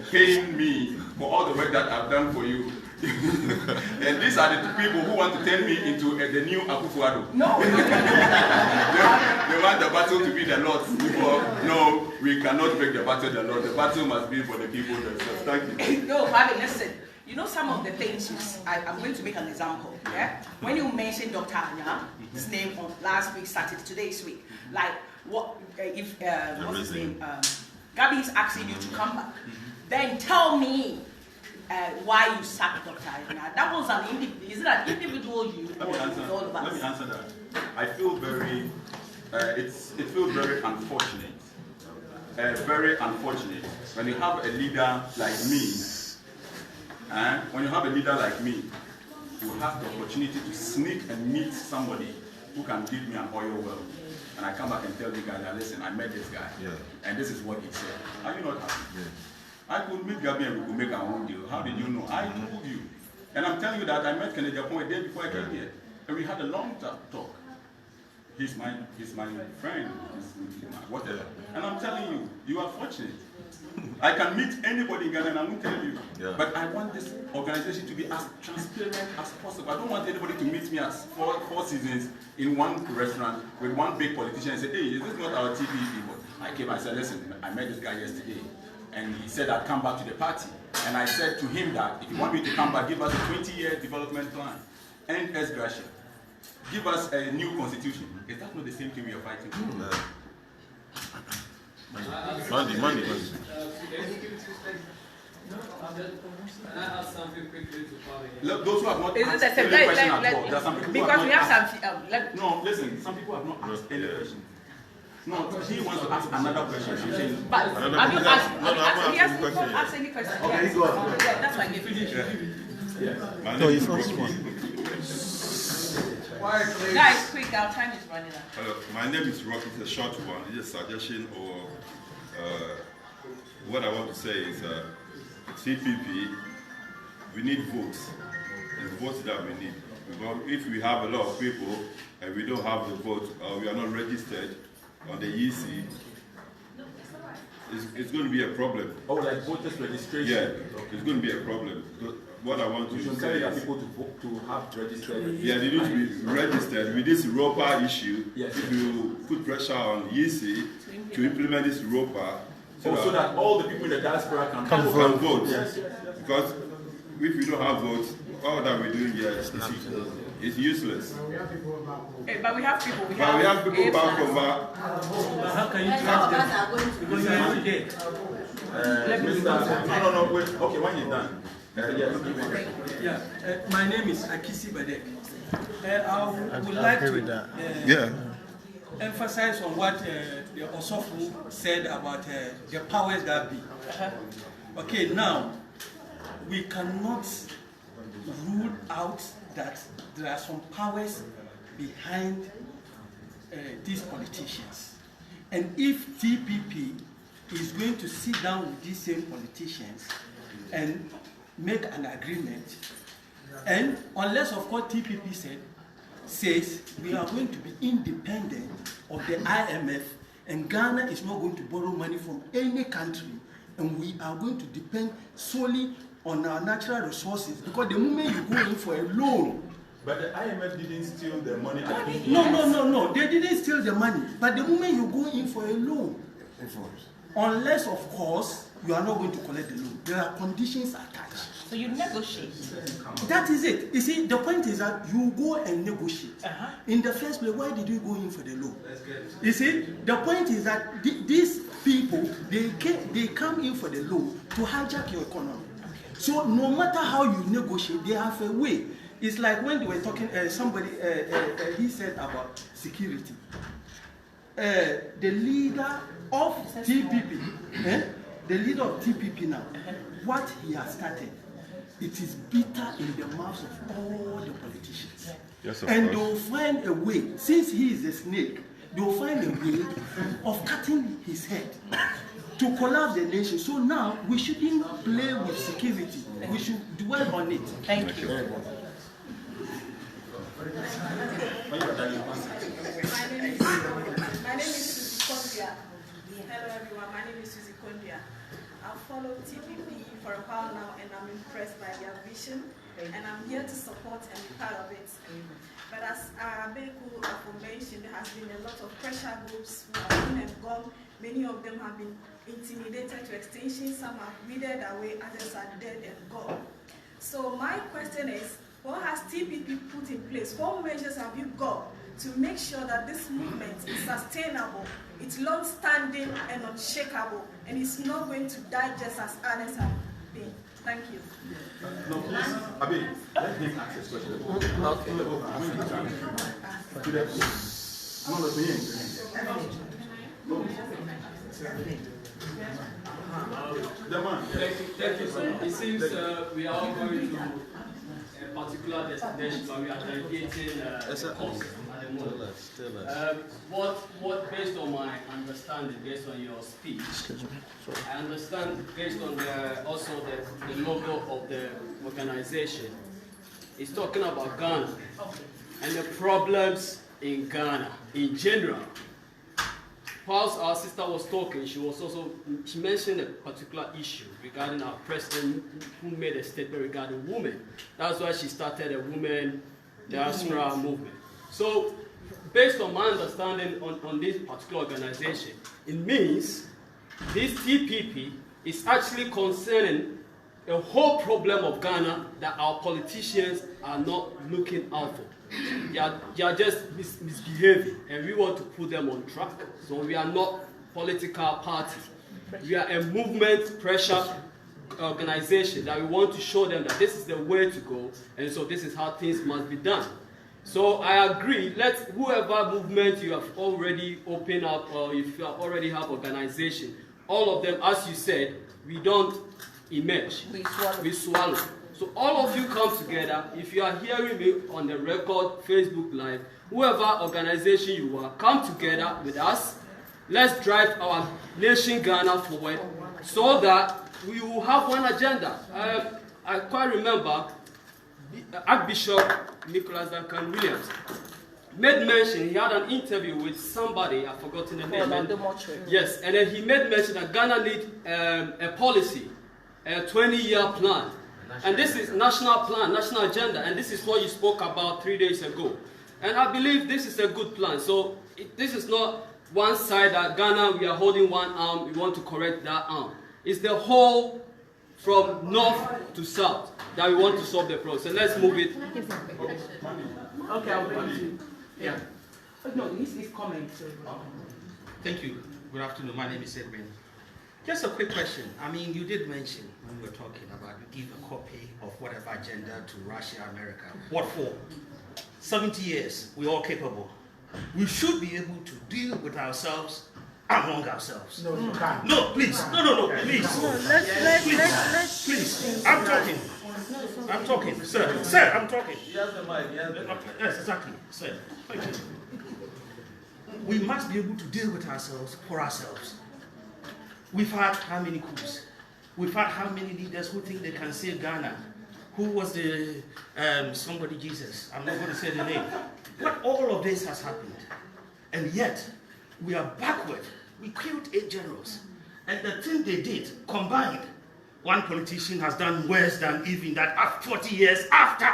paying me for all the work that I've done for you. And these are the people who want to turn me into the new Akufo-Addo. No. They want the battle to be the Lord's. No, we cannot break the battle the Lord. The battle must be for the people themselves. Thank you. No, Kwame, listen. You know some of the things, I'm going to make an example, yeah? When you mentioned Dr. Anya's name on last week, started today's week, like, what if, what's his name, Gabby is asking you to come back, then tell me why you sacked Dr. Anya. That was an individual, is it an individual you or all of us? Let me answer that. I feel very, it feels very unfortunate, very unfortunate when you have a leader like me. When you have a leader like me, you have the opportunity to sneak and meet somebody who can give me an oil well. And I come back and tell the guy, that, listen, I met this guy, and this is what he said. Are you not happy? Yeah. I could meet Gabi and we could make our own deal. How did you know? I told you. And I'm telling you that I met Kennedy Japon a day before I came here. And we had a long talk. he's my friend, whatever. And I'm telling you, you are fortunate. I can meet anybody in Ghana and I won't tell you. Yeah. But I want this organization to be as transparent as possible. I don't want anybody to meet me as four seasons in one restaurant with one big politician and say, hey, is this not our TV people? I came and said, listen, I met this guy yesterday and he said I'd come back to the party. And I said to him that if you want me to come back, give us a 20-year development plan. End ex gratia. Give us a new constitution. Is that not the same thing we are fighting for? Monday. Can I ask something quickly to Kwame? Look, those who have not asked any question at all. There are some people because we have some. No, listen. Some people have not asked any question. No, he wants to ask another question. But have you asked? He has not asked any question. Okay, go on. Yeah, that's why I gave you. No, you first one. Guys, quick, our time is running out. Hello, my name is Rocky. It's a short one. It's a suggestion or what I want to say is CPP, we need votes. It's votes that we need. Because if we have a lot of people and we don't have the vote or we are not registered on the EC, it's going to be a problem. Oh, like voters registration? Yeah, it's going to be a problem. What I want to say is people to have registered. Yeah, they need to be registered. With this ROPA issue, yes. If you put pressure on EC to implement this ROPA, so that all the people in the diaspora can vote. Yes. Because if we don't have votes, all that we're doing here is useless. Hey, but we have people. We have people back over. How can you trust them? Because you are not there. No, wait. Okay, when you're done. My name is Akisi Badek. I would like to emphasize on what the Osofu said about the powers that be. Okay, now, we cannot rule out that there are some powers behind these politicians. And if TPP is going to sit down with these same politicians and make an agreement, and unless of course TPP says we are going to be independent of the IMF and Ghana is not going to borrow money from any country and we are going to depend solely on our natural resources, because the moment you go in for a loan. But the IMF didn't steal the money. No, they didn't steal the money, but the moment you go in for a loan, unless of course you are not going to collect the loan, there are conditions attached. So you negotiate. That is it. You see, the point is that you go and negotiate. In the first place, why did you go in for the loan? You see, the point is that these people, they come in for the loan to hijack your economy. So no matter how you negotiate, they have a way. It's like when they were talking, somebody, he said about security. The leader of TPP, the leader of TPP now, what he has started, it is bitter in the mouths of all the politicians. Yes, and they'll find a way, since he is a snake, they'll find a way of cutting his head to collapse the nation. So now we shouldn't play with security. We should dwell on it. Thank you. My name is Susie Kondia. Hello everyone, my name is Susie Kondia. I've followed TPP for a while now and I'm impressed by their vision and I'm here to support and be part of it. But as a.ka mentioned, there has been a lot of pressure groups who have come and gone. Many of them have been intimidated to extinction, some have withered away, others are dead and gone. So my question is, what has TPP put in place? What measures have you got to make sure that this movement is sustainable, it's long-standing and unshakable, and it's not going to die just as others have been? Thank you. No, please. Abi, let him ask his question. Okay. Thank you, sir. It seems we are all going to a particular destination, but we are navigating cost at the moment. What based on my understanding, based on your speech, I understand based on also the logo of the organization, it's talking about Ghana and the problems in Ghana in general. Whilst our sister was talking, she mentioned a particular issue regarding our president who made a statement regarding women. That's why she started a women diaspora movement. So, based on my understanding on this particular organization, it means this TPP is actually concerning a whole problem of Ghana that our politicians are not looking out for. They are just misbehaving, and we want to put them on track. So we are not political party. We are a movement pressure organization that we want to show them that this is the way to go, and so this is how things must be done. So I agree, whoever movement you have already opened up, or if you already have organization, all of them, as you said, we don't emerge. We swallow. So all of you come together. If you are hearing me on the record, Facebook Live, whoever organization you are, come together with us. Let's drive our nation Ghana forward so that we will have one agenda. I quite remember Archbishop Nicholas Duncan Williams made mention, he had an interview with somebody, I've forgotten the name. Yes, and then he made mention that Ghana needs a policy, a 20-year plan. And this is national plan, national agenda, and this is what you spoke about 3 days ago. And I believe this is a good plan. So this is not one side that Ghana, we are holding one arm, we want to correct that arm. It's the whole from north to south that we want to solve the problem. So let's move it. Okay, I'll come to you. Yeah. No, he's coming. Thank you. Good afternoon. My name is Edwin. Just a quick question. I mean, you did mention when we were talking about you give a copy of whatever agenda to Russia, America. What for? 70 years, we're all capable. We should be able to deal with ourselves among ourselves. No, you can't. No, please. No, please. Let's please. I'm talking. Sir, I'm talking. Yes, the mic. Yes, exactly. Sir, thank you. We must be able to deal with ourselves for ourselves. We've had how many coups? We've had how many leaders who think they can save Ghana? Who was the somebody Jesus? I'm not going to say the name. But all of this has happened. And yet, we are backward. We killed 8 generals. And the thing they did, combined, one politician has done worse than even that 40 years after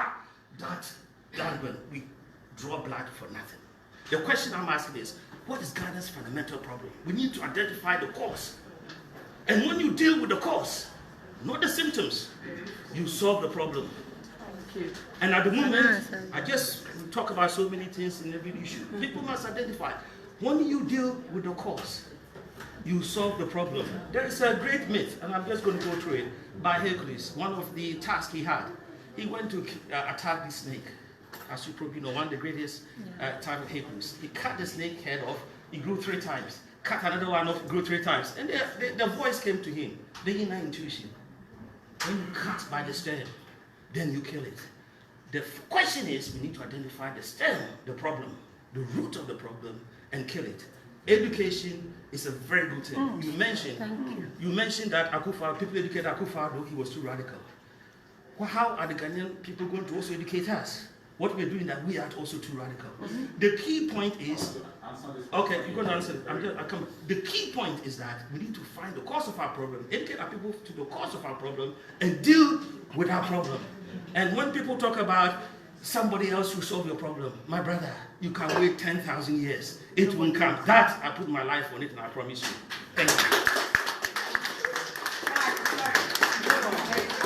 that done when we draw blood for nothing. The question I'm asking is, what is Ghana's fundamental problem? We need to identify the cause. And when you deal with the cause, not the symptoms, you solve the problem. And at the moment, we talk about so many things in every issue. People must identify. When you deal with the cause, you solve the problem. There is a great myth, and I'm just going to go through it, by Hercules. One of the tasks he had, he went to attack the snake. As you probably know, one of the greatest type of Hercules. He cut the snake head off, he grew 3 times. Cut another one off, grew 3 times. And the voice came to him, the inner intuition. When you cut by the stem, then you kill it. The question is, we need to identify the stem, the problem, the root of the problem, and kill it. Education is a very good thing. You mentioned that Akufo-Addo, people educated Akufo-Addo, he was too radical. Well, how are the Ghanaian people going to also educate us? What we're doing that we are also too radical. The key point is, okay, you're going to answer it. The key point is that we need to find the cause of our problem, educate our people to the cause of our problem, and deal with our problem. And when people talk about somebody else will solve your problem, my brother, you can wait 10,000 years. It won't come. That, I put my life on it, and I promise you. Thank you.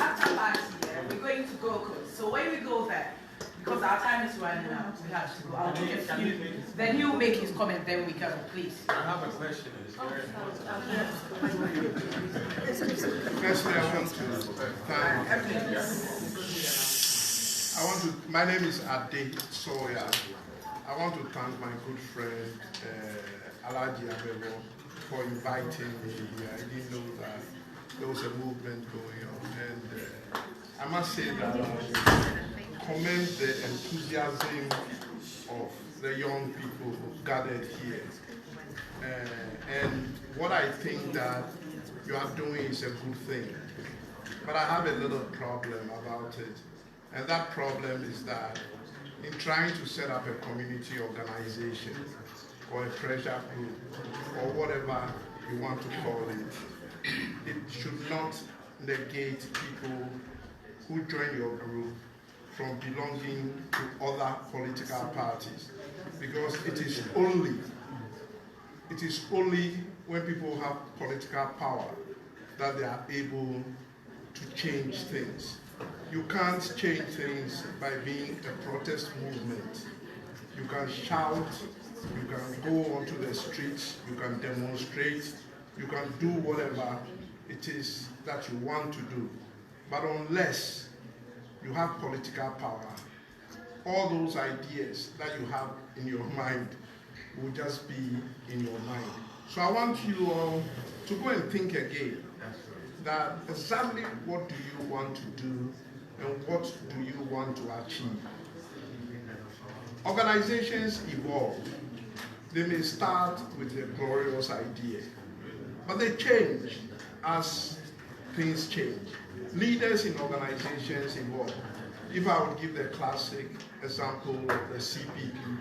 After last year, we're going to go. So when we go there, because our time is running out, we have to go. I'll take a few. Then he'll make his comment, then we can, please. I have a question. It's very important. Firstly, my name is Ade Sawyer. I want to thank my good friend, Alaji Abebo, for inviting me here. I didn't know that there was a movement going on. And I must say that I commend the enthusiasm of the young people gathered here. And what I think that you are doing is a good thing. But I have a little problem about it. And that problem is that in trying to set up a community organization or a pressure group or whatever you want to call it, it should not negate people who join your group from belonging to other political parties, because it is only when people have political power that they are able to change things. You can't change things by being a protest movement. You can shout, you can go onto the streets, you can demonstrate, you can do whatever it is that you want to do. But unless you have political power, all those ideas that you have in your mind will just be in your mind. So I want you all to go and think again that exactly what do you want to do and what do you want to achieve. Organizations evolve. They may start with a glorious idea, but they change as things change. Leaders in organizations evolve. If I would give the classic example of the CPP,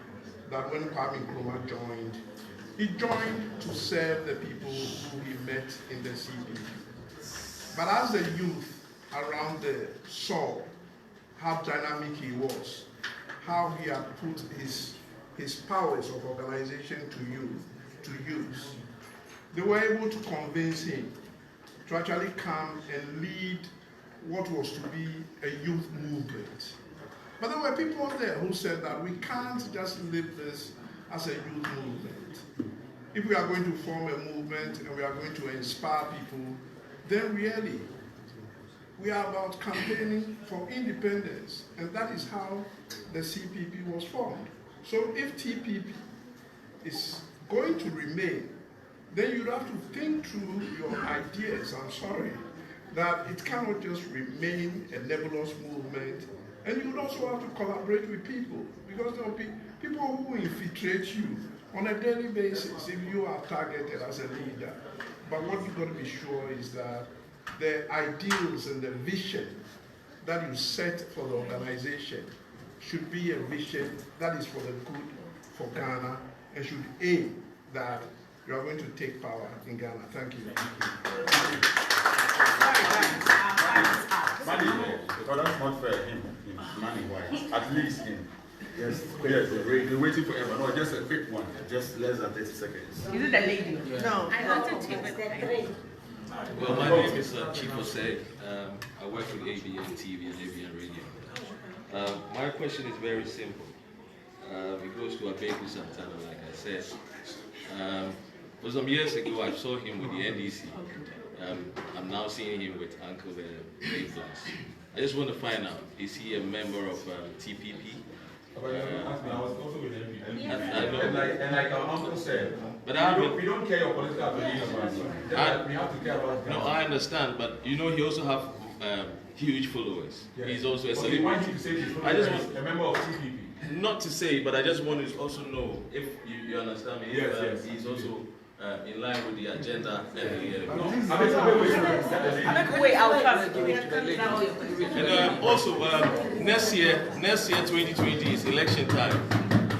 that when Kwame Nkrumah joined, he joined to serve the people who he met in the CPP. But as the youth around there saw how dynamic he was, how he had put his powers of organization to use, they were able to convince him to actually come and lead what was to be a youth movement. But there were people out there who said that we can't just live this as a youth movement. If we are going to form a movement and we are going to inspire people, then really we are about campaigning for independence, and that is how the CPP was formed. So if TPP is going to remain, then you have to think through your ideas. I'm sorry, that it cannot just remain a nebulous movement, and you would also have to collaborate with people, because there will be people who infiltrate you on a daily basis if you are targeted as a leader. But what you've got to be sure is that the ideals and the vision that you set for the organization should be a vision that is for the good for Ghana and should aim that you are going to take power in Ghana. Thank you. Money, because that's not fair. Money-wise, at least in. Yes, they're waiting forever. No, just a quick one, just less than 30 seconds. Is it the lady? No. I wanted to, but well, my name is Chief Osei. I work with ABN TV and ABN Radio. My question is very simple. It goes to Abeku Santana, like I said. For some years ago, I saw him with the NDC. I'm now seeing him with Uncle A+. I just want to find out, is he a member of TPP? I was also with NPP. And like our uncle said, but we don't care your political affiliation. We have to care about. No, I understand, but you know he also have huge followers. Yes. He's also a celebrity. Why you say he's a member of TPP? Not to say, but I just want to also know if you understand me. Yes, yes. He's also in line with the agenda and the. And also, next year 2020 is election time.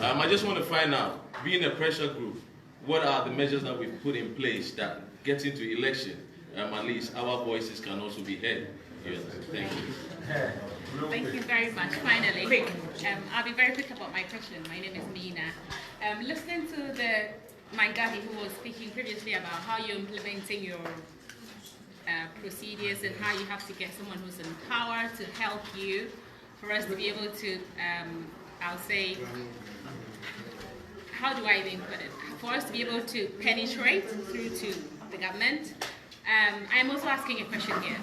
I just want to find out, being a pressure group, what are the measures that we've put in place that gets into election? At least our voices can also be heard. Thank you. Thank you very much. Finally, I'll be very quick about my question. My name is Mina. Listening to my guy who was speaking previously about how you're implementing your procedures and how you have to get someone who's in power to help you for us to be able to, I'll say, how do I even put it? For us to be able to penetrate through to the government. I'm also asking a question here.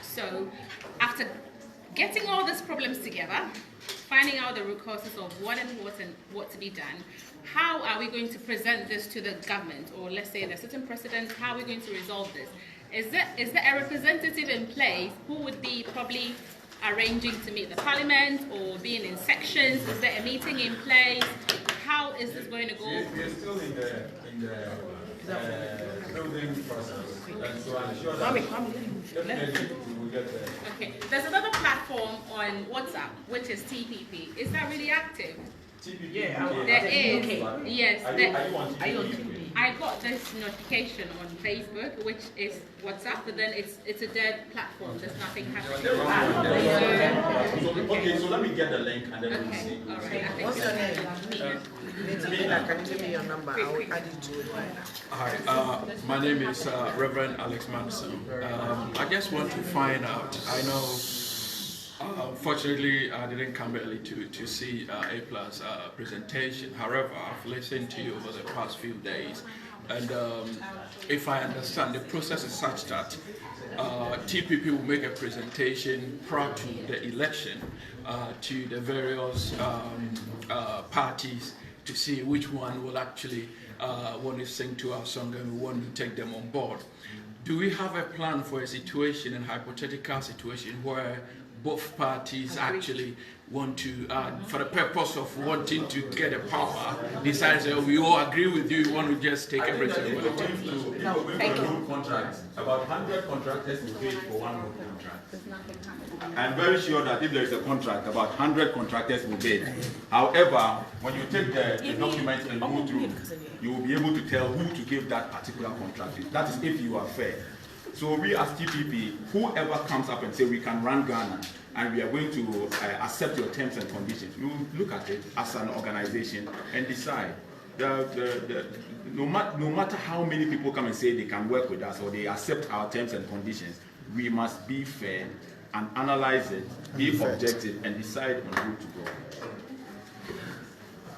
So, after getting all these problems together, finding out the root causes of what important, what to be done, how are we going to present this to the government, or let's say the certain precedent, how are we going to resolve this? Is there a representative in place who would be probably arranging to meet the parliament or being in sections? Is there a meeting in place? How is this going to go? We're still in the building process, and so I'm sure that definitely we will get there. Okay, there's another platform on WhatsApp, which is TPP. Is that really active? TPP? Yeah, there is. Yes. Are you on TPP? I got this notification on Facebook, which is WhatsApp, but then it's a dead platform. There's nothing happening. Okay, so let me get the link and then we'll see. All right. What's your name? Mina, can you give me your number? I will add it to it right now. Hi, my name is Reverend Alex Manson. I just want to find out, I know, fortunately I didn't come early to see A-Plus presentation. However, I've listened to you over the past few days, and if I understand, the process is such that TPP will make a presentation prior to the election to the various parties to see which one will actually want to sing to our song and we want to take them on board. Do we have a plan for a situation, a hypothetical situation, where both parties actually want to, for the purpose of wanting to get a power, decide that we all agree with you, we want to just take everything? We're going to do contracts. About 100 contractors will bid for one contract. I'm very sure that if there is a contract, about 100 contractors will bid. However, when you take the document and go through, you will be able to tell who to give that particular contract. That is if you are fair. So we as TPP, whoever comes up and say we can run Ghana and we are going to accept your terms and conditions, we will look at it as an organization and decide. No matter how many people come and say they can work with us or they accept our terms and conditions, we must be fair and analyze it, be objective, and decide on who to go.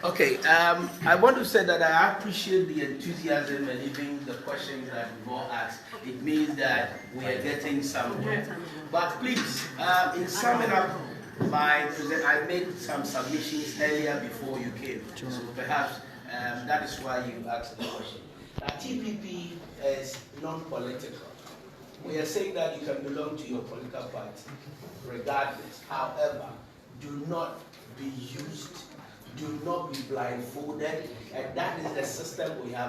Okay, I want to say that I appreciate the enthusiasm and even the questions that we've all asked. It means that we are getting somewhere. But please, in summing up my present, I made some submissions earlier before you came. So perhaps that is why you asked the question. Now, TPP is non-political. We are saying that you can belong to your political party regardless. However, do not be used. Do not be blindfolded, and that is the system we have.